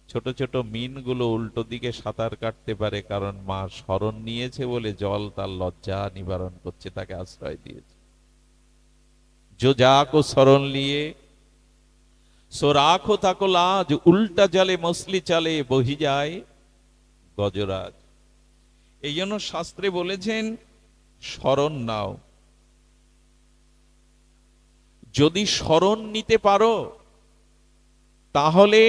ছোট ছোট মিনগুলো উল্টো দিকে সাঁতার কাটতে পারে, কারণ মা শরণ নিয়েছে বলে জল তার লজ্জা নিবারণ করছে, তাকে আশ্রয় দিয়েছে। जो जाको शरण लिए सो राखो ताको लाज, उल्टा जले मछली चले বহি যায় গজরাজ। এই জন্য শাস্ত্রে বলেছেন শরণ নাও। যদি শরণ নিতে পারো তাহলে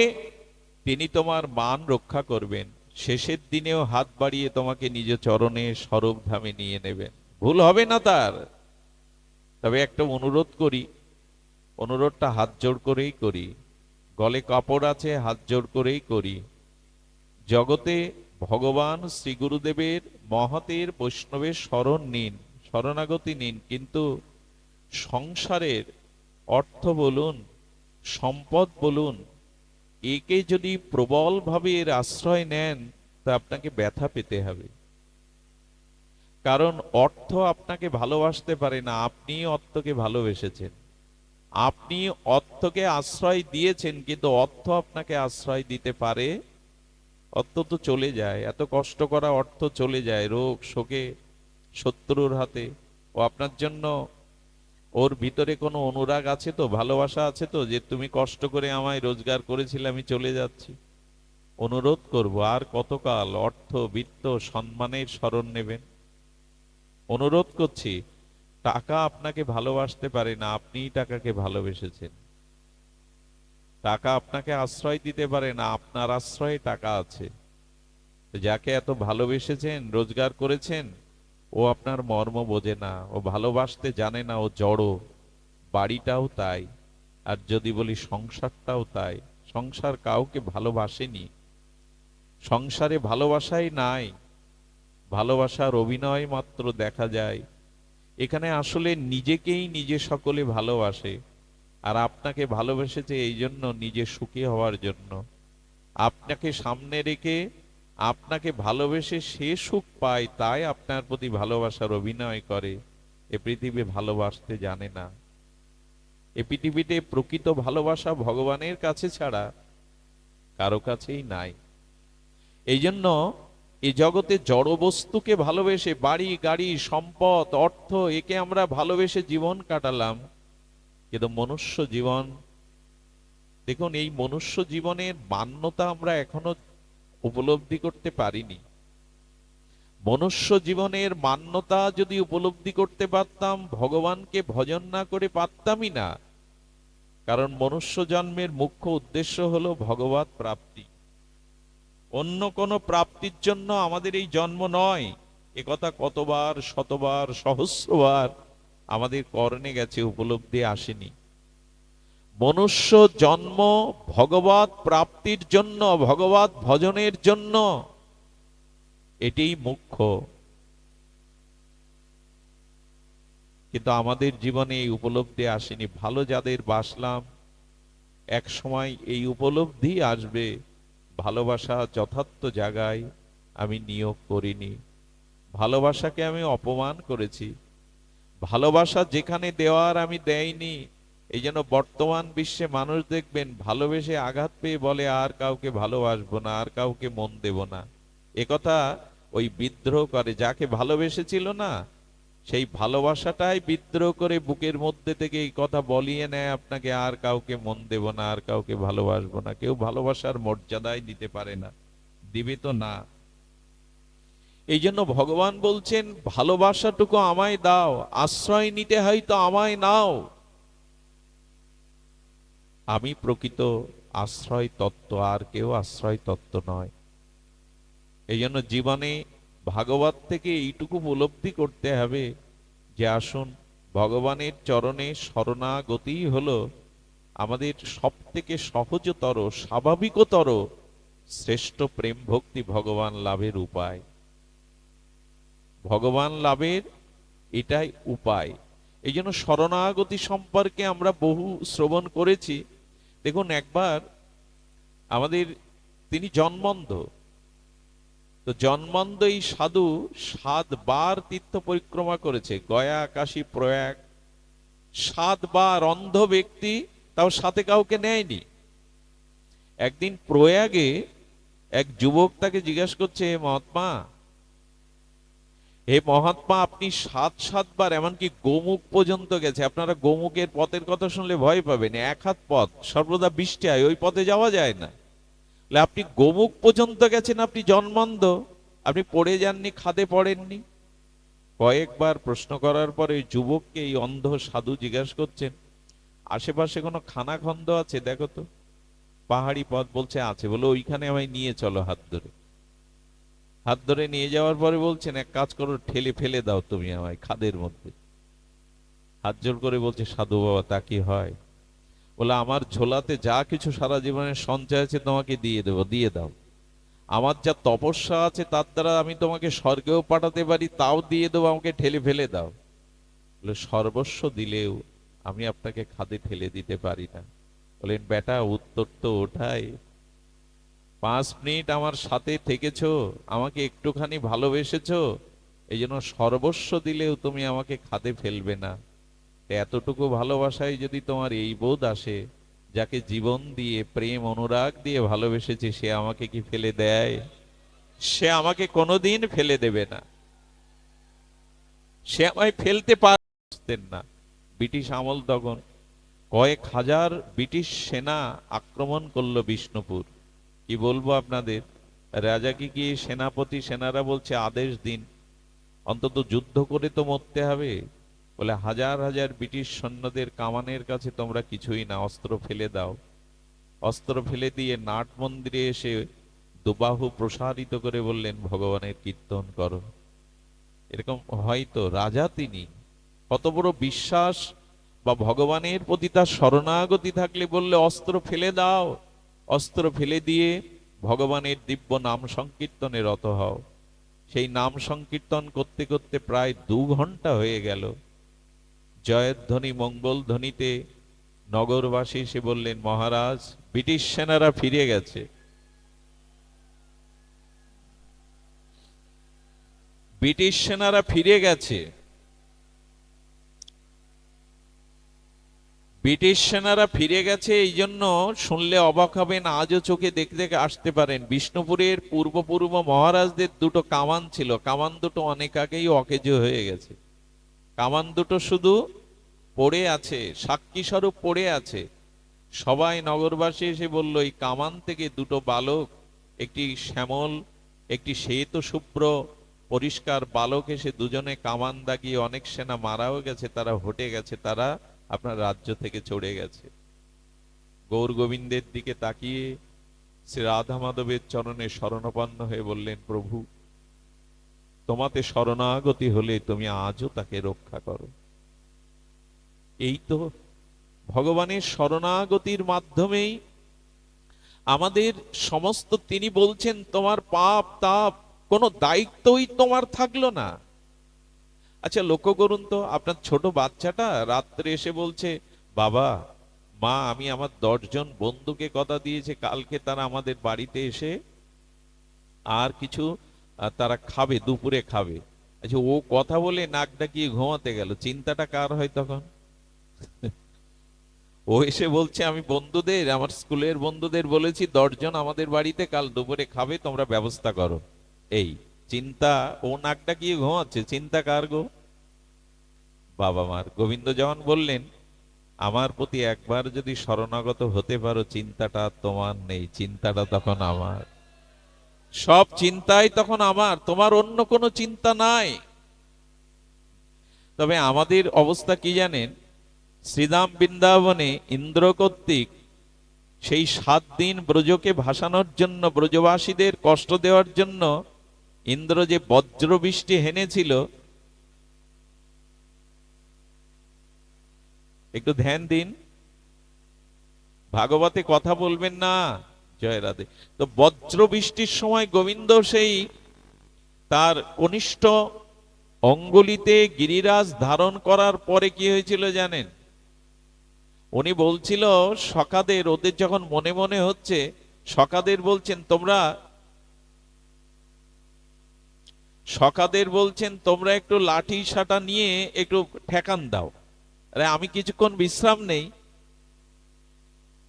তিনি তোমার মান রক্ষা করবেন। শেষের দিনেও হাত বাড়িয়ে তোমাকে নিজ চরণে স্বরূপ ধামে নিয়ে নেবেন, ভুল হবে না তার। তবে একটা অনুরোধ করি, অনুরোধটা হাত জোড় করেই করি, গলে কাপড় আছে, হাত জোড় করেই করি। জগতে ভগবান শ্রী গুরুদেবের মহতের বৈষ্ণবের শরণ নিন, শরণাগতি নিন, কিন্তু সংসারের অর্থ বলুন, সম্পদ বলুন, একে যদি প্রবল ভাবে এর আশ্রয় নেন, তা আপনাকে ব্যথা পেতে হবে। কারণ অর্থ আপনাকে ভালোবাসতে পারে না, আপনি অর্থকে ভালোবেসেছেন। আপনি অর্থকে আশ্রয় দিয়েছেন, কিন্তু অর্থ আপনাকে আশ্রয় দিতে পারে? অর্থ তো চলে যায়, এত কষ্ট করা অর্থ চলে যায় রোগ শোকে, শত্রুর হাতে। ও আপনার জন্য, ওর ভিতরে কোনো অনুরাগ আছে তো, ভালোবাসা আছে তো, যে তুমি কষ্ট করে আমায় রোজগার করেছিলে, আমি চলে যাচ্ছি। অনুরোধ করব, আর কতকাল অর্থ বিত্ত সম্মানের শরণ নেবেন? অনুরোধ করছি, টাকা আপনাকে ভালোবাসতে পারে না, আপনিই টাকাকে ভালোবেসেছেন। টাকা আপনাকে আশ্রয় দিতে পারে না, আপনার আশ্রয়ে টাকা আছে। যাকে এত ভালোবেসেছেন, রোজগার করেছেন, ও আপনার মর্ম বোঝে না, ও ভালোবাসতে জানে না, ও জড়। বাড়িটাও তাই, আর যদি বলি সংসারটাও তাই। সংসার কাউকে ভালোবাসেনি, সংসারে ভালোবাসাই নাই, ভালোবাসার অভিনয় মাত্র দেখা যায়। এখানে আসলে নিজেকেই নিজে সকলে ভালোবাসে, আর আপনাকে ভালোবেসেছে এই জন্য, নিজে সুখী হওয়ার জন্য। আপনাকে সামনে রেখে আপনাকে ভালোবেসে সে সুখ পায়, তাই আপনার প্রতি ভালোবাসার অভিনয় করে। এ পৃথিবী ভালোবাসতে জানে না। এ পৃথিবীতে প্রকৃত ভালোবাসা ভগবানের কাছে ছাড়া কারো কাছেই নাই। এই জন্য এই জগতে জড় বস্তুকে ভালোবেসে, বাড়ি গাড়ি সম্পদ অর্থ, একে আমরা ভালোবেসে জীবন কাটালাম। কিন্তু মনুষ্য জীবন, দেখুন এই মনুষ্য জীবনের মান্যতা আমরা এখনো উপলব্ধি করতে পারিনি। মনুষ্য জীবনের মান্যতা যদি উপলব্ধি করতে পারতাম, ভগবানকে ভজন না করে পারতামই না। কারণ মনুষ্য জন্মের মুখ্য উদ্দেশ্য হলো ভগবৎ প্রাপ্তি। অন্য কোনো প্রাপ্তির জন্য আমাদের এই জন্ম নয়। একথা কতবার শতবার সহস্রবার আমাদের কর্ণে গেছে, উপলব্ধি আসেনি। মনুষ্য জন্ম ভগবৎ প্রাপ্তির জন্য, ভগবৎ ভজনের জন্য, এটাই মুখ্য। কিন্তু আমাদের জীবনে এই উপলব্ধি আসেনি। ভালো যাদের বাসলাম, এক সময় এই উপলব্ধি আসবে, ভালোবাসা যথার্থ জায়গায় আমি নিয়োগ করিনি, ভালোবাসাকে আমি অপমান করেছি, ভালোবাসা যেখানে দেওয়ার আমি দেইনি। এই জন্য বর্তমান বিশ্বে মানুষ দেখবেন ভালোবেসে আঘাত পেয়ে বলে আর কাউকে ভালোবাসবো না, আর কাউকে মন দেব না। একথা ওই বিদ্রোহ করে, যাকে ভালোবেসেছিল না সেই ভালোবাসাটাই বিদ্রোহ করে বুকের মধ্যে থেকে এই কথা বলিয়ে নেয় আপনাকে, আর কাউকে মন দেব না, আর কাউকে ভালোবাসবো না। কেউ ভালোবাসার মর্যাদাই দিতে পারে না, দিবে তো না। এই জন্য ভগবান বলছেন ভালোবাসাটুকু আমায় দাও, আশ্রয় নিতে হয়তো আমায় নাও। আমি প্রকৃত আশ্রয় তত্ত্ব, আর কেউ আশ্রয় তত্ত্ব নয়। এই জন্য জীবনে ভাগবত থেকে এইটুকু উপলব্ধি করতে হবে যে আসুন ভগবানের চরণে শরণাগতি হলো আমাদের সব থেকে সহজতর, স্বাভাবিকতর, শ্রেষ্ঠ প্রেম ভক্তি ভগবান লাভের উপায়। ভগবান লাভের এটাই উপায়। এই জন্য শরণাগতি সম্পর্কে আমরা বহু শ্রবণ করেছি। দেখুন একবার আমাদের তিনি জন্মন্ধ, তো জন্মন্ধ এই সাধু 7 বার তীর্থ পরিক্রমা করেছে, গয়া কাশী প্রয়াগ, 7 বার। অন্ধ ব্যক্তি, তাও সাথে কাউকে নেয়নি। একদিন প্রয়াগে এক যুবক তাকে জিজ্ঞাসা করছে, হে মহাত্মা আপনি 7 বার, এমনকি গোমুখ পর্যন্ত গেছে। আপনারা গোমুখের পথের কথা শুনলে ভয় পাবেন, 1 হাত পথ, সর্বদা বৃষ্টি হয়, ওই পথে যাওয়া যায় না। আপনি গোমুখ পর্যন্ত গেছেন, আপনি জন্মান্ধ, আপনি পড়ে যাননি, খাদে পড়েননি। কয়েকবার প্রশ্ন করার পরে ওই যুবককে এই অন্ধ সাধু জিজ্ঞাসা করছেন, আশেপাশে কোনো খানাখন্দ আছে দেখো তো, পাহাড়ি পথ। বলছে আছে। বলে ওইখানে আমায় নিয়ে চলো হাত ধরে। হাত ধরে নিয়ে যাওয়ার পরে বলছেন, এক কাজ করো, ঠেলে ফেলে দাও তুমি আমায় খাদের মধ্যে। হাত জোর করে বলছে, সাধু বাবা তা কি হয়? বলে আমার ঝোলাতে যা কিছু সারা জীবনের সঞ্চয় আছে তোমাকে দিয়ে দেবো, দিয়ে দাও। আমার যা তপস্যা আছে তার দ্বারা আমি তোমাকে স্বর্গেও পাঠাতে পারি, তাও দিয়ে দেবো, আমাকে ঠেলে ফেলে দাও। বলে সর্বস্ব দিলেও আমি আপনাকে খাদে ফেলে দিতে পারি না। বলেন বেটা উত্তর তো ওঠাই, 5 মিনিট আমার সাথে থেকেছো, আমাকে একটুখানি ভালোবেসেছো, এই জন্য সর্বস্ব দিলেও তুমি আমাকে খাদে ফেলবে না। এতটুকু ভালোবাসায় যদি তোমার এই বোধ আসে, যাকে জীবন দিয়ে প্রেম অনুরাগ দিয়ে ভালোবেসেছে সে আমাকে কি ফেলে দেয়? সে আমাকে কোনোদিন ফেলে দেবে না। সে আমায় ফেলতে পারতেন না। ব্রিটিশ আমল তখন কয়েক হাজার ব্রিটিশ সেনা আক্রমণ করলো বিষ্ণুপুর। কি বলবো আপনাদের, রাজাকে কি সেনাপতি, সেনারা বলছে আদেশ দিন, অন্তত যুদ্ধ করে তো মরতে হবে। বলে হাজার হাজার ব্রিটিশ সৈন্যদের কামানের কাছে তোমরা কিছুই না, অস্ত্র ফেলে দাও। অস্ত্র ফেলে দিয়ে নাট মন্দিরে এসে দুবাহু প্রসারিত করে বললেন ভগবানের কীর্তন করো। এরকম হয়তো রাজা তিনি, কত বড় বিশ্বাস বা ভগবানের প্রতি তার শরণাগতি থাকলে বললে অস্ত্র ফেলে দাও, অস্ত্র ফেলে দিয়ে ভগবানের দিব্য নাম সংকীর্তনে রত হও। সেই নাম সংকীর্তন করতে করতে প্রায় 2 ঘন্টা হয়ে গেল। জয়ের ধ্বনি মঙ্গল ধ্বনিতে নগরবাসী এসে বললেন, মহারাজ ব্রিটিশ সেনারা ফিরে গেছে। ব্রিটিশ সেনারা ফিরে গেছে। ব্রিটিশ সেনারা ফিরে গেছে, এই জন্য শুনলে অবাক হবেন, আজও চোখে দেখতে দেখে আসতে পারেন। বিষ্ণুপুরের পূর্ব পূর্ব মহারাজদের দুটো কামান ছিল, কামান দুটো অনেক আগেই অকেজো হয়ে গেছে। কামান দুটো শুধু পড়ে আছে, সাক্ষী স্বরূপ পড়ে আছে। সবাই নগরবাসী এসে বলল, এই কামান থেকে দুটো বালক, একটি শ্যামল একটি শ্বেত শুভ্র পরিষ্কার বালক এসে দুজনে কামান দাগিয়ে, অনেক সেনা মারাও গেছে, তারা হটে গেছে, তারা আপনার রাজ্য থেকে চড়ে গেছে। গৌর গোবিন্দের দিকে তাকিয়ে শ্রী রাধা মাধবের চরণে শরণাপন্ন হয়ে বললেন, প্রভু তোমাতে শরণাগতি হলে তুমি আজও তাকে রক্ষা করো। এই তো ভগবানের শরণাগতির মাধ্যমেই আমাদের সমস্ত, তিনি বলছেন তোমার পাপ তাপ কোনো দায়িত্বই তোমার থাকলো না। আচ্ছা লক্ষ্য করুন তো, আপনার ছোট বাচ্চাটা রাত্রে এসে বলছে, বাবা মা আমি আমার 10 জন বন্ধুকে কথা দিয়েছে কালকে তারা আমাদের বাড়িতে এসে আর কিছু তারা খাবে, দুপুরে খাবে। আচ্ছা ও কথা বলে নাক ডাকিয়ে ঘুমাতে গেল, চিন্তাটা কার হয় তখন? ও এসে বলছে আমি বন্ধুদের, আমার স্কুলের বন্ধুদের বলেছি 10 জন আমাদের বাড়িতে কাল দুপুরে খাবে, তোমরা ব্যবস্থা করো। এই চিন্তা, ও নাক ডাকিয়ে ঘুমাচ্ছে, চিন্তা কার গো? বাবা মার। গোবিন্দ যখন বললেন, আমার প্রতি একবার যদি শরণাগত হতে পারো, চিন্তাটা তোমার নেই, চিন্তাটা তখন আমার। সব চিন্তাই তখন আমার, তোমার অন্য কোনো চিন্তা নাই। তবে আমাদের অবস্থা কি জানেন? শ্রীধাম বৃন্দাবনে ইন্দ্র কর্তৃক সেই 7 দিন ব্রজকে ভাসানোর জন্য, ব্রজবাসীদের কষ্ট দেওয়ার জন্য ইন্দ্র যে বজ্র বৃষ্টি হেনেছিল, একটু ধ্যান দিন, ভাগবতে কথা বলবেন না। জয় রাধে। তো বজ্র বৃষ্টির সময় গোবিন্দ সেই তার কনিষ্ঠ অঙ্গুলিতে গিরিরাজ ধারণ করার পরে কি হয়েছিল জানেন? উনি বলছিল সখাদের, ওদের যখন মনে মনে হচ্ছে, সখাদের বলছেন তোমরা একটু লাঠি সাটা নিয়ে একটু ঠেকান দাও। আরে আমি কিছুক্ষণ বিশ্রাম নেই,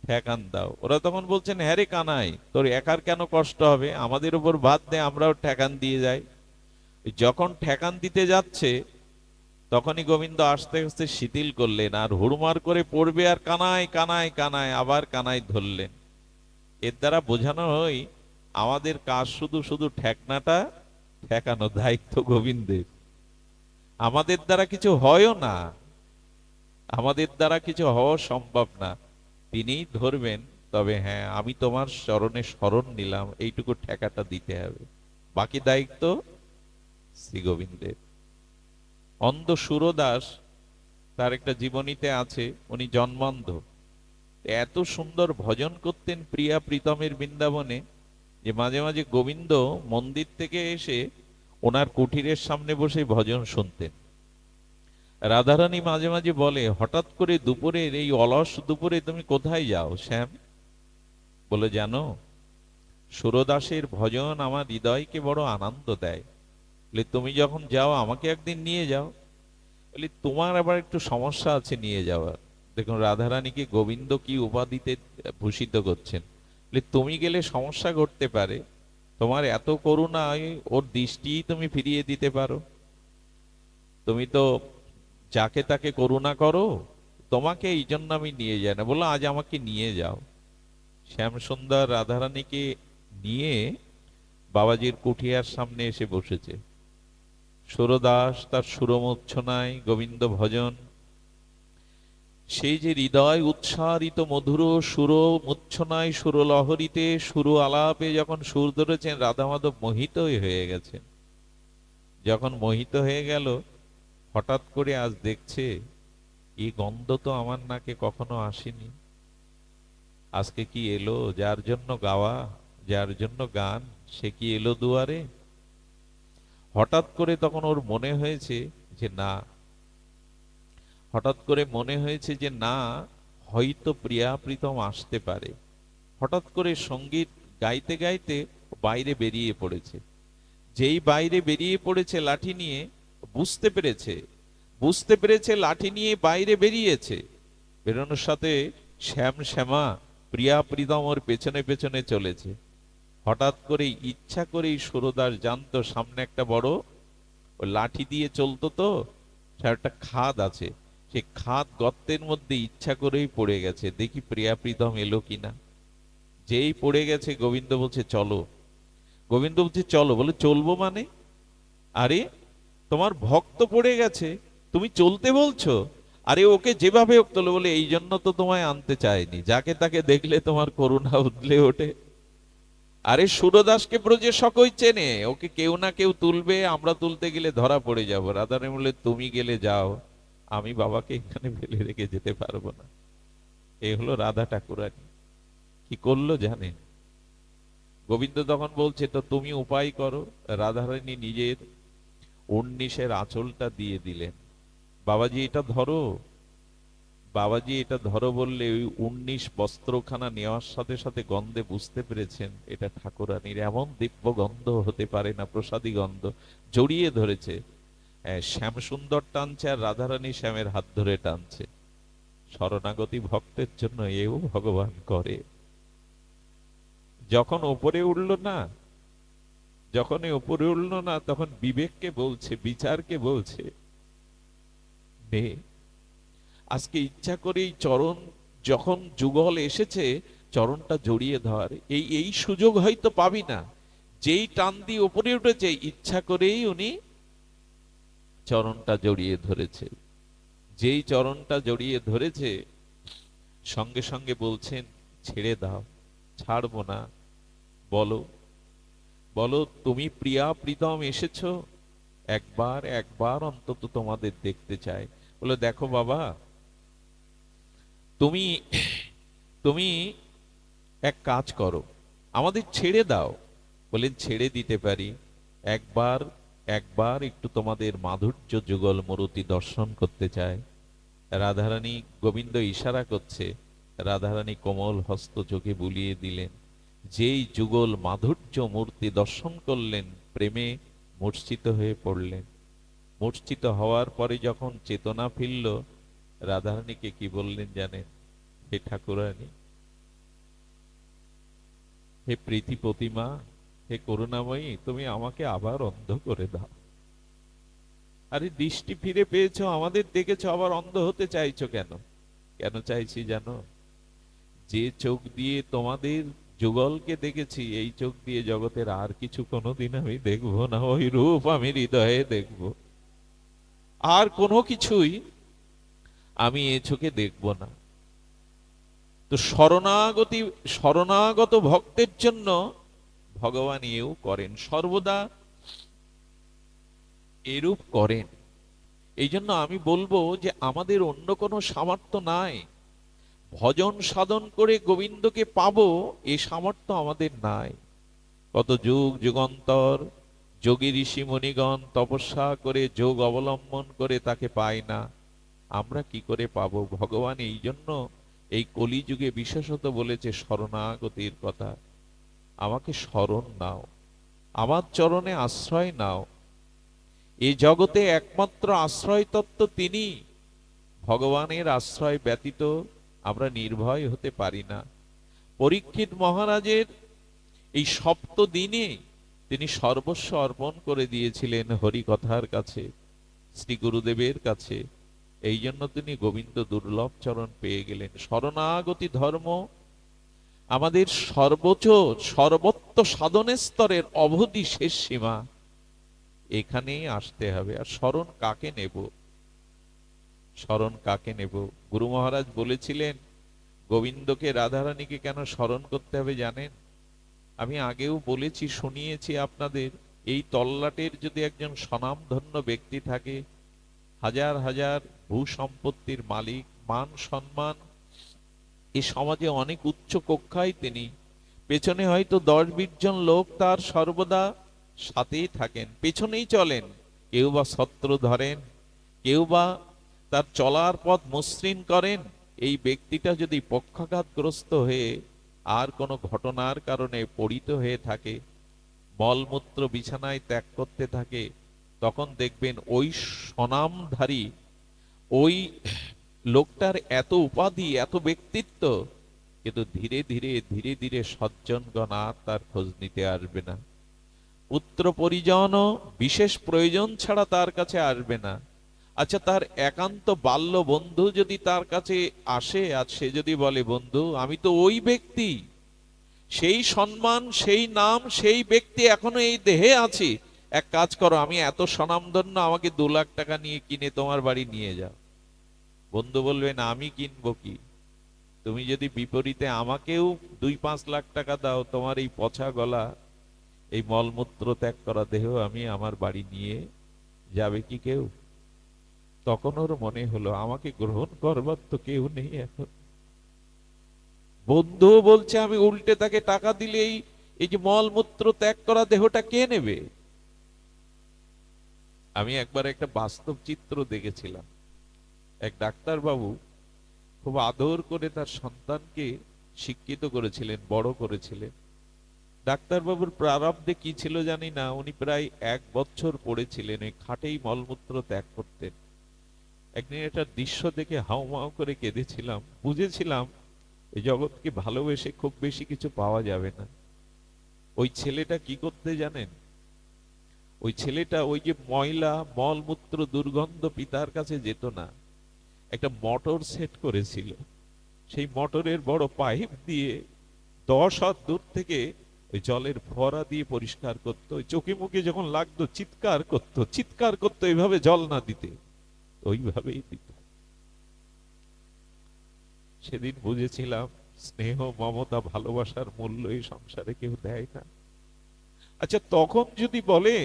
ঠেকান দাও। ওরা তখন বলছেন, হ্যাঁ রে কানাই, তোর একার কেন কষ্ট হবে, আমাদের উপর বাদ দে, আমরাও ঠেকান দিয়ে যাই। যখন ঠেকান দিতে যাচ্ছে তখনই গোবিন্দ আস্তে আস্তে শিথিল করলেন, আর হুড়মার করে পড়বে, আর কানাই কানাই কানাই, আবার কানাই ধরলেন। এর দ্বারা বোঝানো হয় আমাদের কাজ শুধু শুধু ঠেকনাটা ঠেকানো, দায়িত্ব গোবিন্দের। আমাদের দ্বারা কিছু হয়ও না, আমাদের দ্বারা কিছু হওয়া সম্ভব না, তিনিই ধরবেন। তবে হ্যাঁ, আমি তোমার চরণে শরণ নিলাম, এইটুকু ঠেকাটা দিতে হবে, বাকি দায়িত্ব শ্রী গোবিন্দের। অন্ধ সুরদাস, তার একটা জীবনীতে আছে, উনি জন্মান্ধ, এত সুন্দর ভজন করতেন প্রিয়া প্রীতমের বৃন্দাবনে, যে মাঝে মাঝে গোবিন্দ মন্দির থেকে এসে ওনার কুঠিরের সামনে বসে ভজন শুনতেন। রাধারানী মাঝে মাঝে বলে, হঠাৎ করে দুপুরের এই অলস দুপুরে তুমি কোথায় যাও শ্যাম? বলে, জানো সুরদাসের ভজন আমার হৃদয়কে বড় আনন্দ দেয়। বলে, তুমি যখন যাও আমাকে একদিন নিয়ে যাও। বলি, তোমার আবার একটু সমস্যা আছে নিয়ে যাওয়ার। দেখুন রাধারানীকে গোবিন্দ কি উপাধিতে ভূষিত করছেন। বলে, তুমি গেলে সমস্যা ঘটতে পারে, তোমার এত করুণা, ওর দৃষ্টি তুমি ফিরিয়ে দিতে পারো, তুমি তো যাকে তাকে করুণা করো, তোমাকে এই জন্য আমি নিয়ে যাই না। বললো, আজ আমাকে নিয়ে যাও। শ্যামসুন্দর রাধারানীকে নিয়ে বাবাজির কুঠিয়ার সামনে এসে বসেছে। সুরদাস তার সুরমূর্ছনায় গোবিন্দ ভজন, সেই যে হৃদয় উৎসারিত মধুর সুর মূর্ছনায়, সুরলহরীতে সুর আলাপে যখন সুর ধরেছেন, রাধা মাধব মোহিত হয়ে গেছেন। যখন মোহিত হয়ে গেল, হঠাৎ করে আজ দেখছে এই গন্ধ তো আমার নাকে কখনো আসেনি, আজকে কি এলো? যার জন্য গাওয়া, যার জন্য গান, সে কি এলো দুয়ারে? হঠাৎ করে তখন ওর মনে হয়েছে যে না, হঠাৎ করে মনে হয়েছে যে না, হয়তো প্রিয়া প্রীতম আসতে পারে। হঠাৎ করে সঙ্গীত গাইতে গাইতে বাইরে বেরিয়ে পড়েছে। যেই বাইরে বেরিয়ে পড়েছে লাঠি নিয়ে, বুঝতে পেরেছে, বুঝতে পেরেছে লাঠি নিয়ে বাইরে বেরিয়েছে, বেরোনোর সাথে শ্যাম শ্যামা প্রিয়া প্রীতম ওর পেছনে পেছনে চলেছে। হঠাৎ করে ইচ্ছা করেই সুরদাস জানতো সামনে একটা বড় ও লাঠি দিয়ে চলতো, তো সে একটা খাদ আছে, সেই খাদ গর্তের মধ্যে ইচ্ছা করেই পড়ে গেছে, দেখি প্রিয়া প্রীতম এলো কিনা। যেই পড়ে গেছে গোবিন্দ বলছে চলো, গোবিন্দ বলছে চলো, বলে চলবো মানে? আরে তোমার ভক্ত পড়ে গেছে, তুমি চলতে বলছো? আরে ওকে যেভাবে হোক তোলো, বলে এই জন্য তো তোমায় আনতে চাইনি, যাকে তাকে দেখলে তোমার করুণা উদলে ওঠে। আরে সুরদাসকে ব্রজে সকই চেনে, ওকে কেউ না কেউ তুলবে, আমরা তুলতে গেলে ধরা পড়ে যাবো। রাধারানী বলে তুমি গেলে যাও, আমি বাবাকে এখানে ফেলে রেখে যেতে পারবো না। এই হলো রাধা ঠাকুরানী। কি করলো জানেন? গোবিন্দ তখন বলছে তো তুমি উপায় করো। রাধারানী নিজের 19-এর আঁচলটা দিয়ে দিলেন, বাবাজি এটা ধরো, বাবাজি এটা ধরো বললে ওই 19 বস্ত্রখানা নেওয়ার সাথে সাথে গন্ধে বুঝতে পেরেছেন এটা ঠাকুরানীর। এমন দিব্য গন্ধ হতে পারে না, প্রসাদী গন্ধ। জড়িয়ে ধরেছে, শ্যাম সুন্দর টানছে আর রাধারানী শ্যামের হাত ধরে টানছে। শরণাগতি ভক্তের জন্য এও ভগবান করে। যখন ওপরে উঠল না, যখন ওপরে উঠল না, তখন বিবেককে বলছে, বিচারকে বলছে, নে আজকে ইচ্ছা করেই চরণ, যখন যুগল এসেছে চরণটা জড়িয়ে ধর, এই এই সুযোগ হয়তো পাবি না। যেই টান দিয়ে উপরে উঠেছে ইচ্ছা করেই উনি চরণটা জড়িয়ে ধরেছে। যেই চরণটা জড়িয়ে ধরেছে সঙ্গে সঙ্গে বলছেন ছেড়ে দাও, ছাড়বো না, বলো, বলো তুমি প্রিয়া প্রীতম এসেছো, একবার একবার অন্তত তোমাদের দেখতে চাই। বলে দেখো বাবা, তুমি তুমি এক কাজ করো, আমাদের ছেড়ে দাও। বলেন ছেড়ে দিতে পারি, একবার একবার একটু তোমাদের মাধুর্য যুগল মূর্তি দর্শন করতে চায়। রাধারানী, গোবিন্দ ইশারা করছে, রাধারানী কোমল হস্ত চোখে বুলিয়ে দিলেন। যেই যুগল মাধুর্য মূর্তি দর্শন করলেন, প্রেমে মূর্ছিত হয়ে পড়লেন। মূর্ছিত হওয়ার পরে যখন চেতনা ফিরল, রাধারানীকে কি বললেন জানেন? হে ঠাকুরানী, হে প্রীতি প্রতিমা, হে করুণাময়ী, তুমি আমাকে আবার অন্ধ করে দাও। আরে দৃষ্টি ফিরে পেয়েছো, আমাদের দেখেছো, আবার অন্ধ হতে চাইছো কেন? কেন চাইছি জানো? যে চোখ দিয়ে তোমাদের যুগলকে দেখেছি, এই চোখ দিয়ে জগতের আর কিছু কোনোদিন আমি দেখবো না। ওই রূপ আমি হৃদয়ে দেখব, আর কোনো কিছুই আমি এ চোখে দেখব না। তো শরণাগতি, শরণাগত ভক্তের জন্য ভগবান এও করেন, সর্বদা এরূপ করেন। এই জন্য আমি বলবো যে আমাদের অন্য কোনো সামর্থ্য নাই, ভজন সাধন করে গোবিন্দকে পাবো এ সামর্থ্য আমাদের নাই। কত যুগ যুগান্তর যোগী ঋষি মুনিগণ তপস্যা করে যোগ অবলম্বন করে তাকে পায় না, আমরা কি করে পাবো? ভগবান এই জন্য এই কলিযুগে বিশেষত বলেছে শরণাগতির কথা। আমাকে শরণ নাও, আমার চরণে আশ্রয় নাও। এই জগতে একমাত্র আশ্রয় তত্ত্ব তিনি, ভগবানের আশ্রয় ব্যতীত আমরা নির্ভয় হতে পারি না। পরীক্ষিত মহারাজের এই সপ্ত দিনে তিনি সর্বস্ব অর্পণ করে দিয়েছিলেন হরিকথার কাছে, শ্রী গুরুদেবের কাছে। এই জন্য তিনি গোবিন্দ দুর্লভ চরণ পেয়ে গেলেন। শরণাগতি ধর্ম আমাদের সর্বোচ্চ সর্বত্র সাধনের স্তরের অবধি শেষ সীমা, এখানেই আসতে হবে। আর শরণ কাকে নেব? শরণ কাকে নেব? গুরু মহারাজ বলেছিলেন গোবিন্দকে, রাধারানীকে কেন স্মরণ করতে হবে জানেন? আমি আগেও বলেছি, শুনিয়েছি আপনাদের। এই তল্লাটের যদি একজন স্বনামধন্য ব্যক্তি থাকে, হাজার হাজার ভূ সম্পত্তির মালিক, মান সম্মান, এ সমাজে অনেক উচ্চ কক্ষায় তিনি, পেছনে হয়তো 10-20 জন লোক তার সর্বদা সাথেই থাকেন, পেছনেই চলেন, কেউ বা ছত্র ধরেন, কেউ বা তার চলার পথ মসৃণ করেন। এই ব্যক্তিটা যদি পক্ষাঘাতগ্রস্ত হয়ে আর কোনো ঘটনার কারণে পড়িত হয়ে থাকে, মলমূত্র বিছানায় ত্যাগ করতে থাকে, তখন দেখবেন ওই স্বনামধারী ওই লোকটার এত উপাধি, এত ব্যক্তিত্ব, কিন্তু ধীরে ধীরে ধীরে ধীরে সজ্জনগণ আর তার খোঁজ নিতে আসবে না। পুত্র পরিজন বিশেষ প্রয়োজন ছাড়া তার কাছে আসবে না। আচ্ছা, তার একান্ত বাল্য বন্ধু যদি তার কাছে আসে, আর সে যদি বলে, বন্ধু আমি তো ওই ব্যক্তি, সেই সম্মান, সেই নাম, সেই ব্যক্তি এখনো এই দেহে আছি, এক কাজ করো, আমি এত স্বনামধন্য, আমাকে 2 লাখ টাকা নিয়ে কিনে তোমার বাড়ি নিয়ে যাও। বন্ধু বলবে, না আমি কিনবো কি, তুমি যদি বিপরীতে আমাকেও 2-5 লাখ টাকা দাও, তোমার এই পচা গলা, এই মলমূত্র ত্যাগ করা দেহ আমি আমার বাড়ি নিয়ে যাবে কি কেউ? তখন ওর মনে হলো, আমাকে গ্রহণ করবার তো কেউ নেই এখন। বন্ধু বলছে আমি উল্টে তাকে টাকা দিলেই এই যে মলমূত্র ত্যাগ করা দেহটা কে নেবে? আমি একবার একটা বাস্তব চিত্র দেখেছিলাম। এক ডাক্তার বাবু খুব আদর করে তার সন্তানকে শিক্ষিত করেছিলেন, বড় করেছিলেন। ডাক্তারবাবুর প্রারব্ধে কি ছিল জানি না, উনি প্রায় 1 বছর পড়েছিলেন, ওই খাটেই মলমূত্র ত্যাগ করতেন। একদিন একটা দৃশ্য দেখে হাউমাউ করে কেঁদেছিলাম। বুঝেছিলাম এই জগৎকে ভালোবেসে খুব বেশি কিছু পাওয়া যাবে না। ওই ছেলেটা কি করতে জানেন? ওই ছেলেটা ওই যে ময়লা মলমূত্র দুর্গন্ধ পিতার কাছে যেত না, একটা মোটর সেট করেছিল। সেই মোটরের বড় পাইপ দিয়ে 10 হাত দূর থেকে ওই জলের ফোয়ারা দিয়ে পরিষ্কার করতো। ওই চোখে মুখে যখন লাগতো চিৎকার করতো, চিৎকার করতো এইভাবে জল না দিতে, ওইভাবেই দিত। সেদিন বুঝেছিলাম স্নেহ, মমতা, ভালোবাসার মূল্য এই সংসারে কেউ দেয় না। আচ্ছা, তখন যদি বলে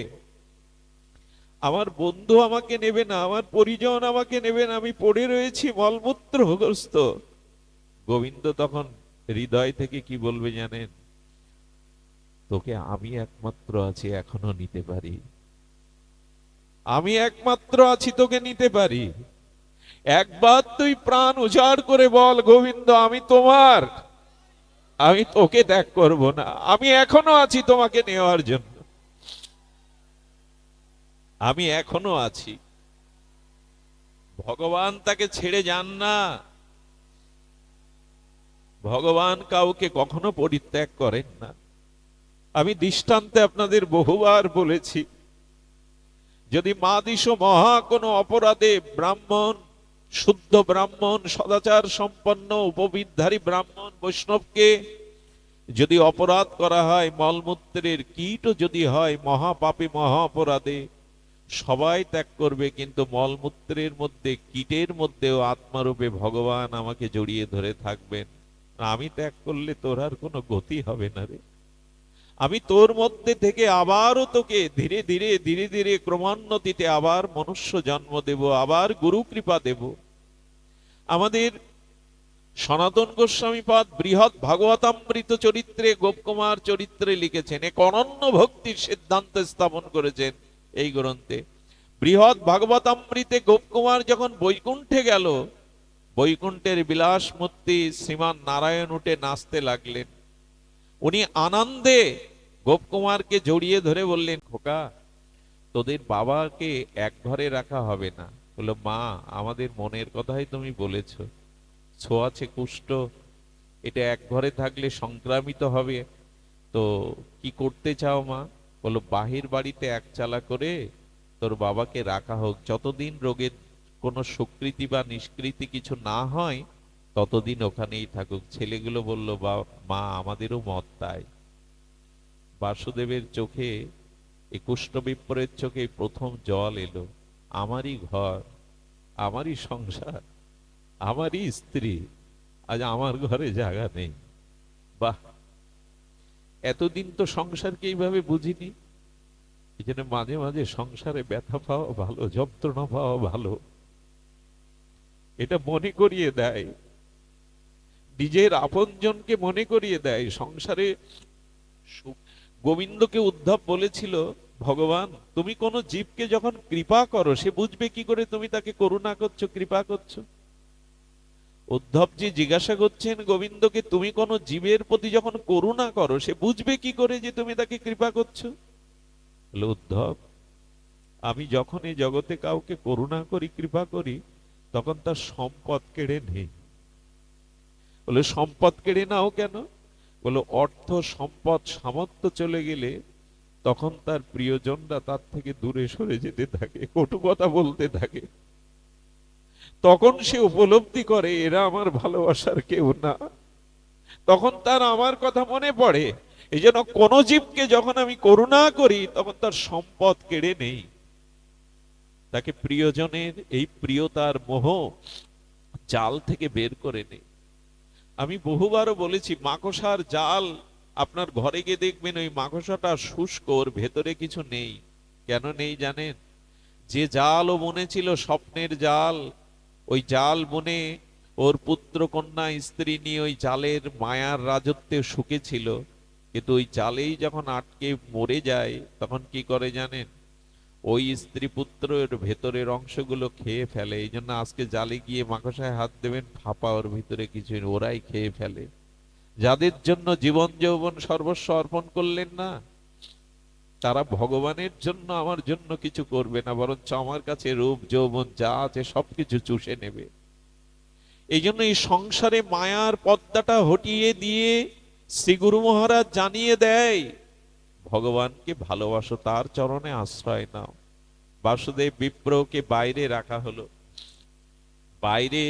আমার বন্ধু আমাকে নেবে না, আমার পরিজন আমাকে নেবে না, আমি পড়ে রয়েছি মলমূত্রগ্রস্ত, গোবিন্দ তখন হৃদয় থেকে কি বলবে জানেন? তোকে আমি একমাত্র আছি, এখনো নিতে পারি। আমি একমাত্র আছি, তোকে নিতে পারি। একবার তুই প্রাণ উজাড় করে বল, গোবিন্দ আমি তোমার, আমি তোকে ত্যাগ করব না, আমি এখনো আছি তোমাকে নেওয়ার জন্য, আমি এখনো আছি। ভগবান তাকে ছেড়ে যান না। ভগবান কাউকে কখনো পরিত্যাগ করেন না। আমি দৃষ্টান্তে আপনাদের বহুবার বলেছি, যদি মাদিশ মহা কোনো অপরাধে ব্রাহ্মণ, শুদ্ধ ব্রাহ্মণ, সদাচার সম্পন্ন উপবিদধারী ব্রাহ্মণ বৈষ্ণবকে যদি অপরাধ করা হয়, মলমূত্রের কীটও যদি হয়, মহাপাপী মহা অপরাধে, সবাই ত্যাগ করবে, কিন্তু মলমূত্রের মধ্যে, কীটের মধ্যেও আত্মারূপে ভগবান আমাকে জড়িয়ে ধরে থাকবেন। আমি ত্যাগ করলে তোর আর কোনো গতি হবে না রে। আমি তোর মধ্যে থেকে আবারও তোকে ধীরে ধীরে ধীরে ধীরে ক্রমান্বতিতে আবার মনুষ্য জন্ম দেব, আবার গুরু কৃপা দেব। আমাদের সনাতন গোস্বামী পাদ বৃহৎ ভাগবতামৃত চরিত্রে, গোপকুমার চরিত্রে লিখেছেন, এক অনন্য ভক্তির সিদ্ধান্ত স্থাপন করেছেন এই গ্রন্থে। বৃহৎ ভাগবতামৃতে গোপকুমার যখন বৈকুণ্ঠে গেল, বৈকুণ্ঠের বিলাসমূর্তি শ্রীমান নারায়ণ উঠে নাচতে লাগলেন। উনি আনন্দে গোপকুমারকে জড়িয়ে ধরে বললেন, খোকা তোদের বাবাকে এক ঘরে রাখা হবে না। বলল, মা আমাদের মনের কথাই তুমি বলেছ, ছোঁয়াচে কুষ্ঠ, এটা এক ঘরে থাকলে সংক্রামিত হবে, তো কি করতে চাও মা? বললো, বাহির বাড়িতে একচালা করে তোর বাবাকে রাখা হোক, যতদিন রোগের কোনো স্বীকৃতি বা নিষ্কৃতি কিছু না হয় ততদিন ওখানেই থাকুক। ছেলেগুলো বলল, মা আমাদেরও মত তাই। বাসুদেবের চোখে, এই কুষ্ঠবিপ্রের চোখে প্রথম জল এলো। আমারই ঘর, আমারই সংসার, আমারই স্ত্রী, আজ আমার ঘরে জায়গা নেই। বাহ, এতদিন তো সংসারকে এইভাবে বুঝিনি। এই জন্য মাঝে মাঝে সংসারে ব্যথা পাওয়া ভালো, যন্ত্রণা পাওয়া ভালো। এটা মনে করিয়ে দেয়, নিজের আপনজনকে মনে করিয়ে দেয় সংসারে সুখ। গোবিন্দকে উদ্ধব বলেছিল, ভগবান তুমি কোন জীবকে যখন কৃপা করো, সে বুঝবে কি করে তুমি তাকে করুণা করছো, কৃপা করছো? উদ্ধবজি জিজ্ঞাসা করছেন গোবিন্দকে, তুমি কোন জীবের প্রতি যখন করুণা করো, সে বুঝবে কি করে যে তুমি তাকে কৃপা করছো? বলে, উদ্ধব, আমি যখন এই জগতে কাউকে করুণা করি, কৃপা করি, তখন তার সম্পদ কেড়ে নেই। বলে, সম্পদ কেড়ে নাও কেন? বলে, অর্থ সম্পদ সামর্থ্য চলে গেলে তখন তার প্রিয়জনরা তার থেকে দূরে সরে যেতে থাকে, কটু কথা বলতে থাকে। তখন সে উপলব্ধি করে এরা আমার ভালোবাসার কেউ না। তখন তার আমার কথা মনে পড়ে। এই জন্য কোন জীবকে যখন আমি করুণা করি, তখন তার সম্পদ কেড়ে নেই, তাকে প্রিয়জনের এই প্রিয়তার মোহ জাল থেকে বের করে নেই। আমি বহুবারও বলেছি, মাকড়সার জাল, আপনার ঘরে গিয়ে দেখবেন ওই মাকড়সাটা শুষ্ক, ওর ভেতরে কিছু নেই। কেন নেই জানেন? যে জাল ও বুনেছিল, স্বপ্নের জাল, ওই জাল বুনে ওর পুত্র কন্যা স্ত্রী নিয়ে ওই জালের মায়ার রাজত্বে সুখে ছিল, কিন্তু ওই জালেই যখন আটকে মরে যায়, তখন কি করে জানেন? ওই স্ত্রী পুত্রের ভেতরের অংশগুলো খেয়ে ফেলে। এই জন্য আজকে জালে গিয়ে মাকড়সায় হাত দেবেন, ফাঁপা, ওর ভিতরে কিছু নেই, ওরাই খেয়ে ফেলে। যাদের জন্য জীবন যৌবন সর্বস্ব অর্পণ করলেন না, তারা ভগবানের জন্য, আমার জন্য কিছু করবে না, বরঞ্চ আমার কাছে রূপ যৌবন যা আছে সবকিছু চুষে নেবে। এই জন্য এই সংসারে মায়ার পর্দাটা হটিয়ে দিয়ে শ্রী গুরু মহারাজ জানিয়ে দেয়, ভগবানকে ভালোবাসো, তার চরণে আশ্রয় নাও। বাসুদেব বিপ্রকে বাইরে রাখা হলো। বাইরে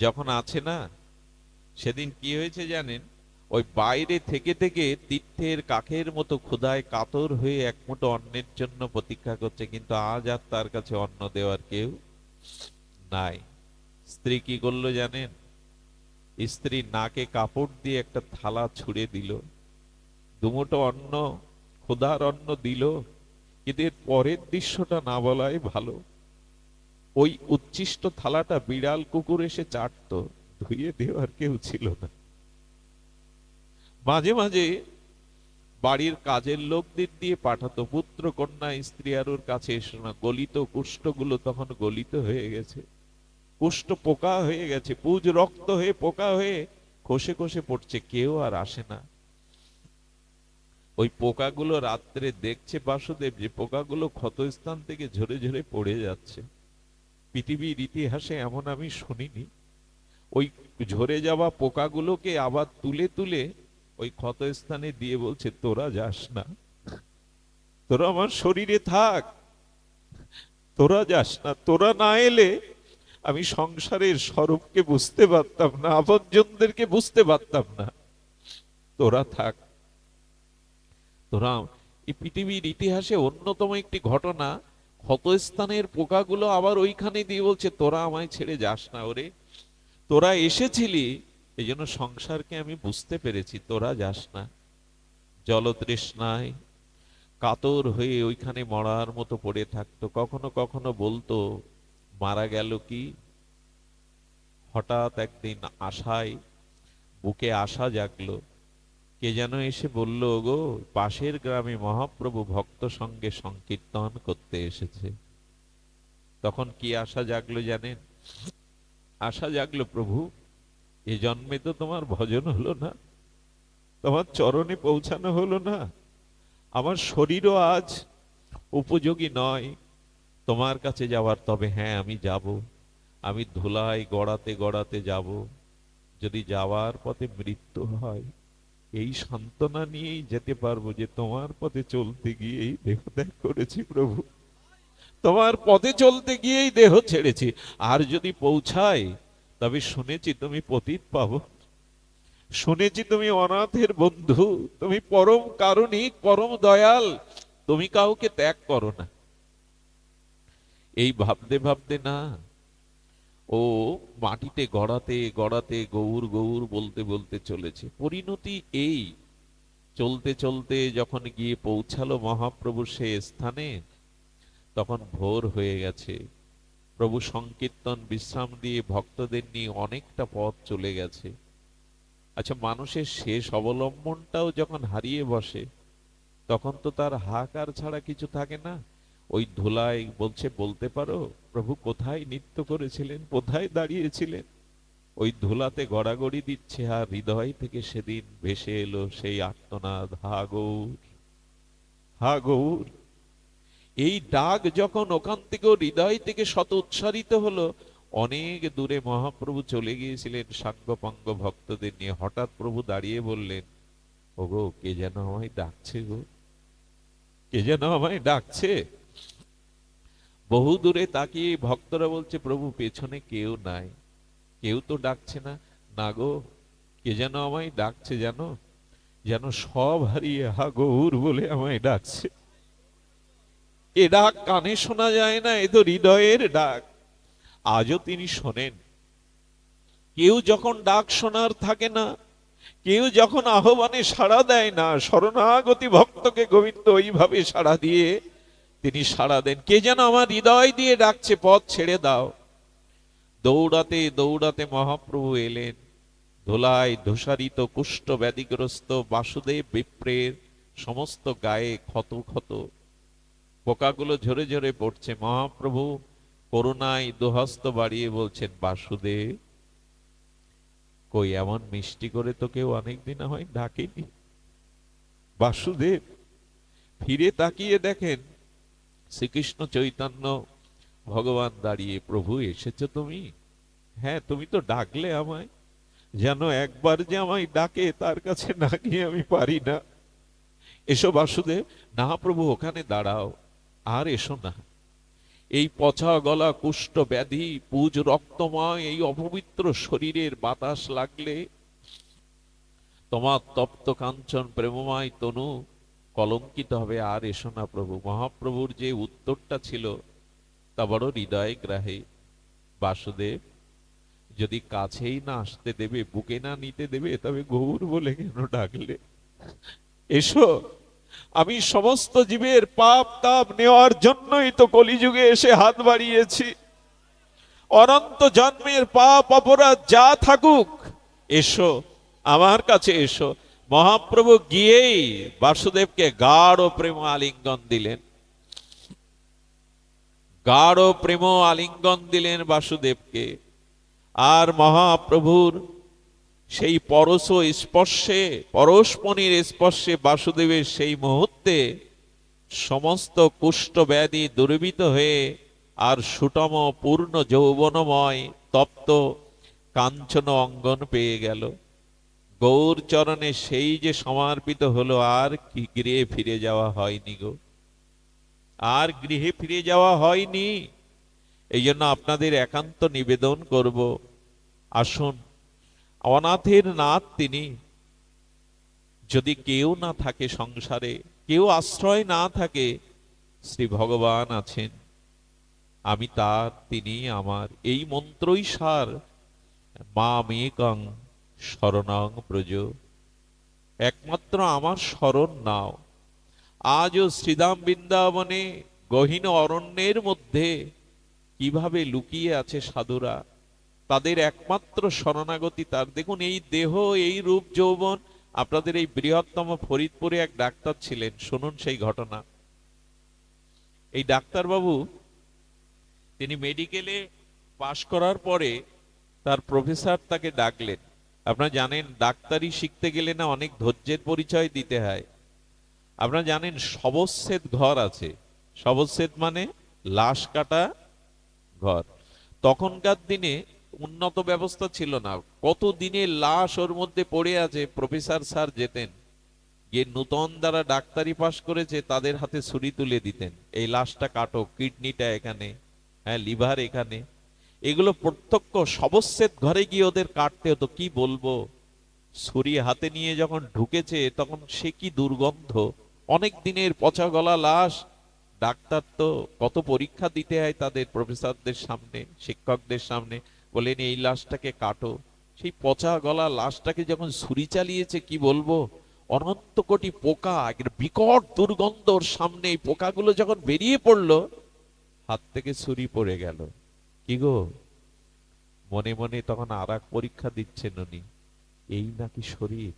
যখন আছে না, সেদিন কি হয়েছে জানেন? ওই বাইরে থেকে থেকে তীর্থের কাকের মতো ক্ষুধায় কাতর হয়ে এক মুঠো অন্নের জন্য প্রতীক্ষা করছে, কিন্তু আজ আর তার কাছে অন্ন দেওয়ার কেউ নাই। স্ত্রী কি করলো জানেন? স্ত্রী নাকে কাপড় দিয়ে একটা থালা ছুঁড়ে দিল, দুমুঠো অন্ন, ক্ষুধার অন্ন দিল। কিন্তু এর পরের দৃশ্যটা না বলাই ভালো। ওই উচ্ছিষ্ট থালাটা বিড়াল কুকুর এসে চাটতো, ধুয়ে দেওয়ার কেউ ছিল না। মাঝে মাঝে বাড়ির কাজের লোকদের দিয়ে পাঠাতো, পুত্র কন্যা স্ত্রী আর ওর কাছে এসো না। গলিত কুষ্ঠগুলো তখন গলিত হয়ে গেছে, কুষ্ঠ পোকা হয়ে গেছে, পুজ রক্ত হয়ে পোকা হয়ে খসে খসে পড়ছে, কেউ আর আসে না। ওই পোকাগুলো রাত্রে দেখছে বাসুদেব যে পোকাগুলো ক্ষতস্থান থেকে ঝরে ঝরে পড়ে যাচ্ছে। পৃথিবীর ইতিহাসে এমন আমি শুনিনি। ওই ঝরে যাওয়া পোকাগুলোকে আবার তুলে তুলে ওই ক্ষতস্থানে দিয়ে বলছে, তোরা যাস না, তোরা আমার শরীরে থাক, তোরা যাস না, তোরা না এলে আমি সংসারের স্বরূপকে বুঝতে পারতাম না, আপনজনদেরকে বুঝতে পারতাম না, তোরা থাক, তোরা। এই পৃথিবীর ইতিহাসে অন্যতম একটি ঘটনা, ক্ষতস্থানের পোকাগুলো আবার ওইখানে দিয়ে বলছে, তোরা আমায় ছেড়ে যাস না, ওরে তোরা এসেছিলি, এই জন্য সংসারকে আমি বুঝতে পেরেছি, তোরা যাস না। জলতৃষ্ণায় কাতর হয়ে ওইখানে মরার মতো পড়ে থাকতো। কখনো কখনো বলতো, মারা গেল কি? হঠাৎ একদিন আশায় বুকে আশা জাগলো, কে যেন এসে বলল, গো, পাশের গ্রামে মহাপ্রভু ভক্ত সঙ্গে সংকীর্তন করতে এসেছে। তখন কি আশা জাগলো জানেন? আশা জাগলো, প্রভু, এ জন্মে তো তোমার ভজন হলো না, তোমার চরণে পৌঁছানো হলো না, আমার শরীরও আজ উপযোগী নয় তোমার কাছে যাওয়ার। তবে হ্যাঁ, আমি যাব, আমি ধুলায় গড়াতে গড়াতে যাব। যদি যাওয়ার পথে মৃত্যু হয়, এই সান্ত্বনা নিয়েই যেতে পারবো যে তোমার পথে চলতে গিয়েই দেহ ত্যাগ করেছি প্রভু, তোমার পথে চলতে গিয়েই দেহ ছেড়েছি। আর যদি পৌঁছায়, তবে শুনেছি তুমি পতিত পাবো, শুনেছি তুমি অনাথের বন্ধু, তুমি পরম কারুণিক, পরম দয়াল, তুমি কাউকে ত্যাগ করো না। এই ভাবতে ভাবতে না, ও মাটিতে গড়াতে গড়াতে গৌর গৌর বলতে বলতে চলেছে। পরিণতি এই, চলতে চলতে যখন গিয়ে পৌঁছালো মহাপ্রভু সে স্থানে, তখন ভোর হয়ে গেছে। প্রভু সংকীর্তন বিশ্রাম দিয়ে ভক্তদের নিয়ে অনেকটা পথ চলে গেছে। আচ্ছা, মানুষের শেষ অবলম্বনটাও যখন হারিয়ে বসে, তখন তো তার হাহাকার ছাড়া কিছু থাকে না। ওই ধুলায় বলছে, বলতে পারো প্রভু কোথায় নৃত্য করেছিলেন, কোথায় দাঁড়িয়েছিলেন? ওই ধুলাতে গড়াগড়ি দিচ্ছে, আর হৃদয় থেকে সেদিন ভেসে এলো সেই আর্তনাদ, হা গৌর, হা গৌর। এই ডাক যখন ওখান থেকে হৃদয় থেকে শত উচ্চারিত হলো, অনেক দূরে মহাপ্রভু চলে গিয়েছিলেন সাঙ্গপাঙ্গ ভক্তদের নিয়ে। হঠাৎ প্রভু দাঁড়িয়ে বললেন, ওগো কে যেন আমায় ডাকছে গো, কে যেন আমায় ডাকছে। বহু দূরে তাকিয়ে ভক্তরা বলছে, প্রভু পেছনে কেউ নাই, কেউ তো ডাকছে না। না গো, কে যেন আমায় ডাকছে, জানো, যেন সব হারিয়ে হা গৌর বলে আমায় ডাকছে। এ ডাক কানে শোনা যায় না, এ তো হৃদয়ের ডাক। আজও তিনি শোনেন। কেউ যখন ডাক শোনার থাকে না, কেউ যখন আহ্বানে সাড়া দেয় না, শরণাগতি ভক্তকে গোবিন্দ ওইভাবে সাড়া দিয়ে তিনি সাড়া দেন। কে যেন আমার হৃদয় দিয়ে ডাকছে, পথ ছেড়ে দাও। দৌড়াতে দৌড়াতে মহাপ্রভু এলেন। ধুলায় ধূসারিত কুষ্ঠ ব্যাধিগ্রস্ত বাসুদেব বিপ্রের সমস্ত গায়ে ক্ষত ক্ষত, পোকাগুলো ঝরে ঝরে পড়ছে। মহাপ্রভু করুণায় দুহস্ত বাড়িয়ে বলছেন, বাসুদেব, কই এমন মিষ্টি করে তো কেউ অনেকদিন হয় ডাকেনি। বাসুদেব। ফিরে তাকিয়ে দেখেন শ্রীকৃষ্ণ চৈতন্য ভগবান দাঁড়িয়ে। প্রভু এসেছো তুমি? হ্যাঁ, তুমি তো ডাকলে আমায়, যেন একবার যে আমায় ডাকে তার কাছে না গিয়ে আমি পারি না। এসো বাসুদেব। না প্রভু, ওখানে দাঁড়াও, আর এসো না। এই পচা গলা কুষ্ঠ ব্যাধি পুজ রক্তময় এই অপবিত্র শরীরের বাতাস লাগলে তোমার তপ্ত কাঞ্চন প্রেমময় তনু কলঙ্কিত হবে, আর এসো না প্রভু। মহাপ্রভুর যে উত্তরটা ছিল তা বড় হৃদয় গ্রাহী। বাসুদেব, যদি কাছেই না আসতে দেবে, বুকে না নিতে দেবে, তবে গৌর বলে কেন ডাকলে? এসো, আমি সমস্ত জীবের পাপ তাপ নেওয়ার জন্যই তো কলিযুগে এসে হাত বাড়িয়েছি। অনন্ত জন্মের পাপ অপরাধ যা থাকুক, এসো, আমার কাছে এসো। মহাপ্রভু গিয়েই বাসুদেবকে গাঢ় প্রেম আলিঙ্গন দিলেন। গাঢ় প্রেম আলিঙ্গন দিলেন বাসুদেবকে। আর মহাপ্রভুর সেই পরশ স্পর্শে, পরশমণির স্পর্শে বাসুদেবের সেই মুহূর্তে সমস্ত কুষ্ঠ ব্যাধি দুর্বিত হয়ে আর সুটম পূর্ণ যৌবনময় তপ্ত কাঞ্চন অঙ্গন পেয়ে গেল। গৌর চরণে সেই যে সমর্পিত হলো, আর কি গৃহে ফিরে যাওয়া হয়নি গো, আর গৃহে ফিরে যাওয়া হয়নি। এই জন্য আপনাদের একান্ত নিবেদন করব, আসুন, অনাথের নাথ তিনি। যদি কেউ না থাকে সংসারে, কেউ আশ্রয় না থাকে, শ্রী ভগবান আছেন। আমি তার, তিনি আমার। এই মন্ত্রই সার। মামেকং শরণং ব্রজ। একমাত্র আমার শরণ নাও। আজও শ্রীধাম বৃন্দাবনে গহীন অরণ্যের মধ্যে কিভাবে লুকিয়ে আছে সাধুরা, তাদের একমাত্র শরণাগতি তার। দেখুন, এই দেহ, এই রূপ যৌবন। আপনাদের এই বৃহত্তম ফরিদপুরে এক ডাক্তার ছিলেন, শুনুন সেই ঘটনা। এই ডাক্তার বাবু, তিনি মেডিকেলে পাশ করার পরে তার প্রফেসর তাকে ডাকলেন। আপনারা জানেন, ডাক্তারি শিখতে গেলে না অনেক ধৈর্যের পরিচয় দিতে হয়। আপনারা জানেন শবচ্ছেদ ঘর আছে। শবচ্ছেদ মানে লাশ কাটা ঘর। তখনকার দিনে উন্নত ব্যবস্থা ছিল না। কত দিনের লাশ ওর মধ্যে পড়ে আছে। প্রফেসর স্যার যেতেন, গিয়ে নূতন যারা ডাক্তারি পাশ করেছে তাদের হাতে ছুরি তুলে দিতেন, এই লাশটা কাটো, কিডনিটা এখানে, হ্যাঁ লিভার এখানে। এগুলো প্রত্যক্ষ শবচ্ছেদ ঘরে গিয়ে ওদের কাটতে হতো। কি বলবো, ছুরি হাতে নিয়ে যখন ঢুকেছে তখন সে কি দুর্গন্ধ। অনেক দিনের পচা গলা লাশ। ডাক্তার তো কত পরীক্ষা দিতে হয় তাদের, প্রফেসরদের সামনে, শিক্ষকদের সামনে। বলেন এই লাশটাকে কাটো। সেই পচা গলা লাশটাকে যখন ছুরি চালিয়েছে, কি বলবো, অনন্ত কোটি পোকা, বিকট দুর্গন্ধ। ওর সামনে এই পোকাগুলো যখন বেরিয়ে পড়লো, হাত থেকে ছুরি পড়ে গেল। কি গো, মনে মনে তখন আর এক পরীক্ষা দিচ্ছেন উনি। এই নাকি শরীর,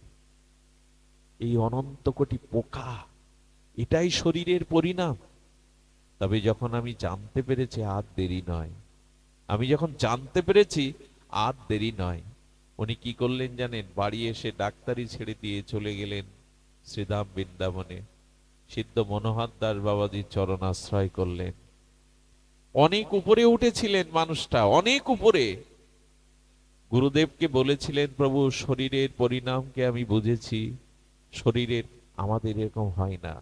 এই অনন্ত কোটি পোকা, এটাই শরীরের পরিণাম। তবে যখন আমি জানতে পেরেছি, আর দেরি নয়। আমি যখন জানতে পেরেছি, আর দেরি নয়। উনি কি করলেন জানেন? বাড়ি এসে ডাক্তারি ছেড়ে দিয়ে চলে গেলেন শ্রীধাম বৃন্দাবনে। সিদ্ধ মনোহর দাস বাবাজির চরণ আশ্রয় করলেন। অনেক উপরে উঠেছিলেন মানুষটা, অনেক উপরে। গুরুদেবকে বলেছিলেন, প্রভু শরীরের পরিণামকে আমি বুঝেছি, শরীরের আমাদের এরকম হয় না,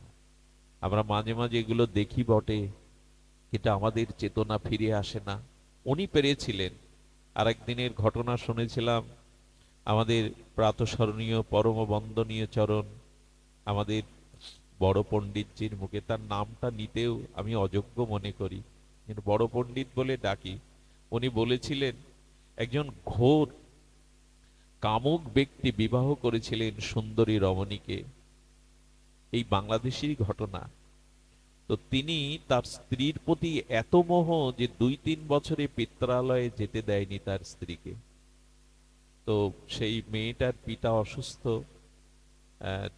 আমরা মাঝে মাঝে এগুলো দেখি বটে, কিন্তু আমাদের চেতনা ফিরে আসে না। উনি পেরেছিলেন। আর একদিনের ঘটনা শুনেছিলাম, আমাদের প্রাতঃস্মরণীয় পরম বন্দনীয় চরণ আমাদের বড় পণ্ডিতজির মুখে, তার নামটা নিতেও আমি অযোগ্য মনে করি, কিন্তু বড় পণ্ডিত বলে ডাকি। উনি বলেছিলেন, একজন ঘোর কামুক ব্যক্তি বিবাহ করেছিলেন সুন্দরী রমণীকে। এই বাংলাদেশেরই ঘটনা। তো তিনি তার স্ত্রীর প্রতি এত মোহ যে 2-3 বছরে পিত্রালয়ে যেতে দেয়নি তার স্ত্রীকে। তো সেই মেয়েটার পিতা অসুস্থ,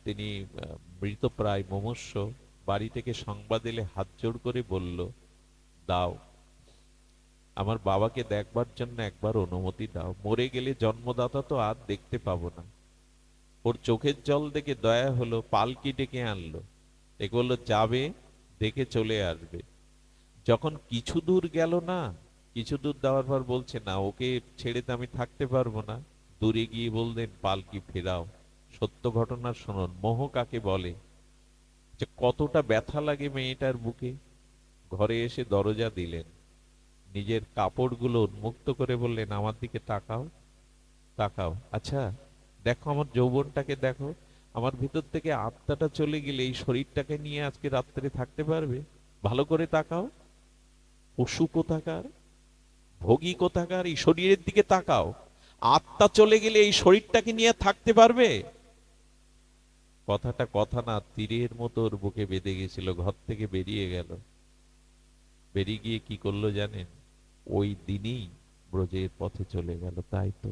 তিনি মৃতপ্রায় মুমূর্ষ। বাড়ি থেকে সংবাদ এলে হাত জোড় করে বলল, দাও, আমার বাবাকে দেখবার জন্য একবার অনুমতি দাও, মরে গেলে জন্মদাতা তো আর দেখতে পাবো না। ওর চোখের জল দেখে দয়া হলো, পালকি ডেকে আনলো। এ বললো, যাবে, দেখে চলে আসবে। যখন কিছু দূর গেল না, কিছু দূর যাওয়ার পর বলছে, না, ওকে ছেড়ে তো আমি থাকতে পারবো না। দূরে গিয়ে বললেন, পালকি ফেরাও। সত্য ঘটনা শুনুন, মোহ কাকে বলে, যে কতটা ব্যথা লাগে মেয়েটার বুকে। ঘরে এসে দরজা দিলেন, নিজের কাপড়গুলো উন্মুক্ত করে বললেন, আমার দিকে তাকাও, তাকাও। আচ্ছা, দেখো আমার যৌবনটাকে দেখো, আমার ভিতর থেকে আত্মাটা চলে গেলে এই শরীরটাকে নিয়ে আজকে রাত্রে থাকতে পারবে? ভালো করে তাকাও। পশু কোথাকার, ভোগী কোথাকার, এই শরীরের দিকে তাকাও। আত্মা চলে গেলে এই শরীরটাকে নিয়ে থাকতে পারবে? কথাটা কথা না, তীরের মতো ওর বুকে বেঁধে গেছিল। ঘর থেকে বেরিয়ে গেল। বেরিয়ে গিয়ে কি করলো জানেন? ওই দিনই ব্রজের পথে চলে গেল। তাই তো,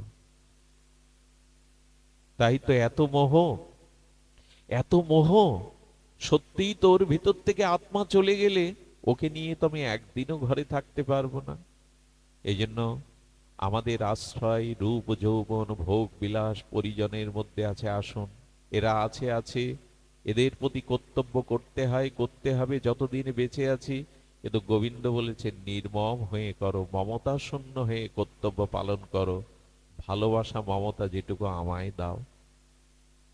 তাই তো, এত মোহ, এত মোহ। সত্যিই তো ওর ভিতর থেকে আত্মা চলে গেলে ওকে নিয়ে তো আমি একদিনও ঘরে থাকতে পারবো না। এই জন্য আমাদের আশ্রয় রূপ যৌবন ভোগ বিলাস পরিজনের মধ্যে আছে আসন। এরা আছে আছে, এদের প্রতি কর্তব্য করতে হয়, করতে হবে যতদিন বেঁচে আছি। কিন্তু গোবিন্দ বলেছেন, নির্মম হয়ে করো, মমতা শূন্য হয়ে কর্তব্য পালন করো। ভালোবাসা মমতা যেটুকু আমায় দাও,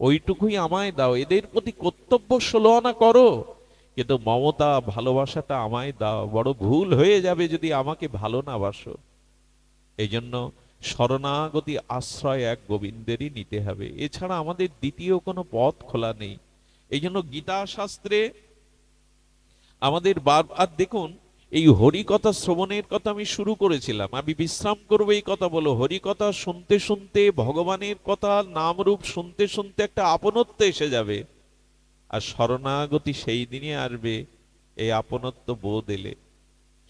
ওইটুকুই আমায় দাও। এদের প্রতি কর্তব্য 16 আনা করো, কিন্তু মমতা ভালোবাসাটা আমায় দাও। বড় ভুল হয়ে যাবে যদি আমাকে ভালো না বাসো। এই জন্য শরণাগতি আশ্রয় এক গোবিন্দেরই নিতে হবে, এছাড়া আমাদের দ্বিতীয় কোনো পথ খোলা নেই। এই জন্য গীতা শাস্ত্রে আমাদের বারবার দেখুন, এই হরিকথা শ্রবণের কথা আমি শুরু করেছিলাম, আমি বিশ্রাম করবো এই কথা বলো। হরিকথা শুনতে শুনতে, ভগবানের কথা নামরূপ শুনতে শুনতে একটা আপনত্ব এসে যাবে। আর শরণাগতি সেই দিনই আসবে এই আপনত্ব বোধ এলে।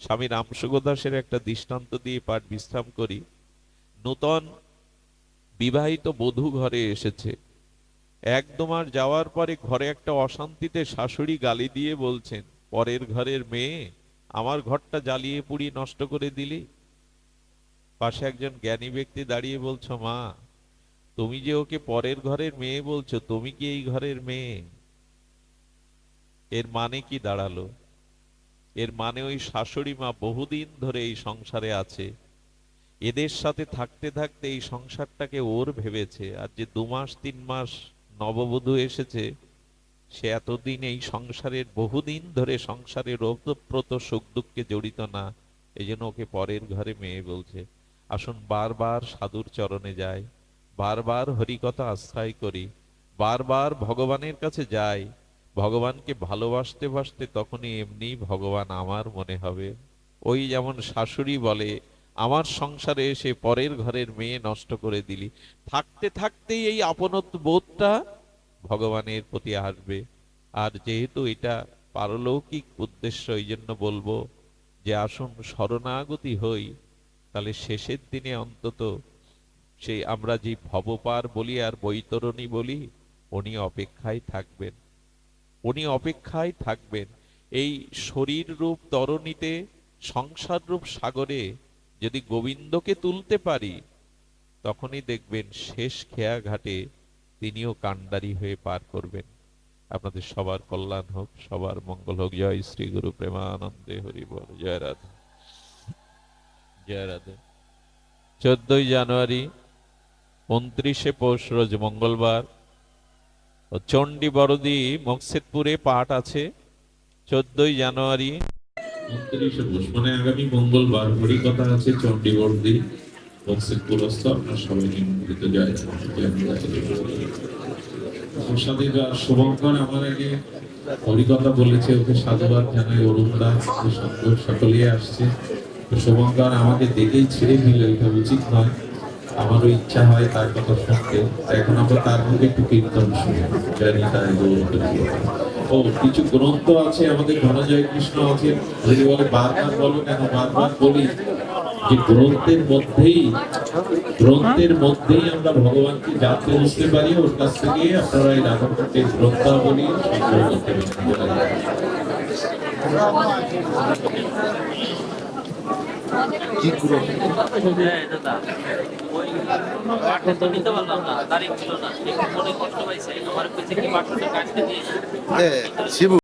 স্বামী রামসুগো দাসের একটা দৃষ্টান্ত দিয়ে পাঠ বিশ্রাম করি। নূতন বিবাহিত বধূ ঘরে এসেছে। 1-2 মাস যাওয়ার পরে ঘরে একটা অশান্তিতে শাশুড়ি গালি দিয়ে বলছেন, পরের ঘরের মেয়ে, আমার ঘরটা জ্বালিয়ে পুড়িয়ে নষ্ট করে দিলি। পাশে একজন জ্ঞানী ব্যক্তি দাঁড়িয়ে বলছো, মা, তুমি যে ওকে পরের ঘরের মেয়ে বলছো, তুমি কি এই ঘরের মেয়ে? এর মানে কি দাঁড়ালো? এর মানে ওই শাশুড়ি মা বহুদিন ধরে এই সংসারে আছে, এদের সাথে থাকতে থাকতে এই সংসারটাকে ওর ভেবেছে। আর যে 2 মাস 3 মাস নববধূ এসেছে, সে এতদিন এই সংসারের, বহুদিন ধরে সংসারের ওতপ্রোত সুখ দুঃখে জড়িত না। এই জন্য ওকে পরের ঘরে মেয়ে বলছে। আসুন বারবার সাধুর চরণে যাই, বারবার হরিকথা আশ্রয় করি, বারবার ভগবানের কাছে যাই। ভগবানকে ভালোবাসতে বাসতে তখনই এমনি ভগবান আমার মনে হবে। ওই যেমন শাশুড়ি বলে, আমার সংসারে এসে পরের ঘরের মেয়ে নষ্ট করে দিলি। থাকতে থাকতেই এই আপনত্ব বোধটা ভগবানের প্রতি আসবে। আর যেহেতু এটা পারলৌকিক উদ্দেশ্য, এই জন্য বলবো যে আসুন শরণাগতি হই, তাহলে শেষের দিনে অন্তত সেই আমরা যে ভবপার বলি আর বৈতরণী বলি, উনি অপেক্ষায় থাকবেন, উনি অপেক্ষায় থাকবেন। এই শরীর রূপ তরণীতে, সংসার রূপ সাগরে যদি গোবিন্দকে তুলতে পারি, তখনই দেখবেন শেষ খেয়া ঘাটে তিনিও কান্ডারি হয়ে পার করবেন। আপনাদের সবার কল্যাণ হোক, সবার মঙ্গল হোক। জয় শ্রী গুরু প্রেমানন্দে হরি বল। জয় রাধে, জয় রাধে। 14ই জানুয়ারি 29শে পৌষ রোজ মঙ্গলবার ও চণ্ডী বরদি মকসেদপুরে পাঠ আছে 14ই জানুয়ারি 29শে পৌষ, মানে আগামী মঙ্গলবার হরি কথা আছে চণ্ডী বরদি মকসেদপুরস্থ। আপনার সবাই নিমন্ত্রিত। জয় সাথে শুভঙ্কর আমার আগে হরিকথা বলেছে, ওকে সাধুবাদ জানাই। অরুণদা, সকলেই আসছে। শুভঙ্কর আমাকে দেখেই ছেড়ে দিল, এটা উচিত নয়। আমারও ইচ্ছা হয় তার কথা শুনতে। এখন আমরা তার মুখে একটু কীর্তন শুনি। জয় নিতাই গৌর হরি। ও কিছু গ্রন্থ আছে আমাদের, ধনঞ্জয় কৃষ্ণ আছে। যদি বলে বারবার বলো কেন, বারবার বলি যে গ্রন্থের মধ্যেই আমরা ভগবানকে জানতে বুঝতে পারি। ওর কাছ থেকে আপনারা এই রাধাকুণ্ডের গ্রন্থাবলী সংগ্রহ করতে পারেন। শিবু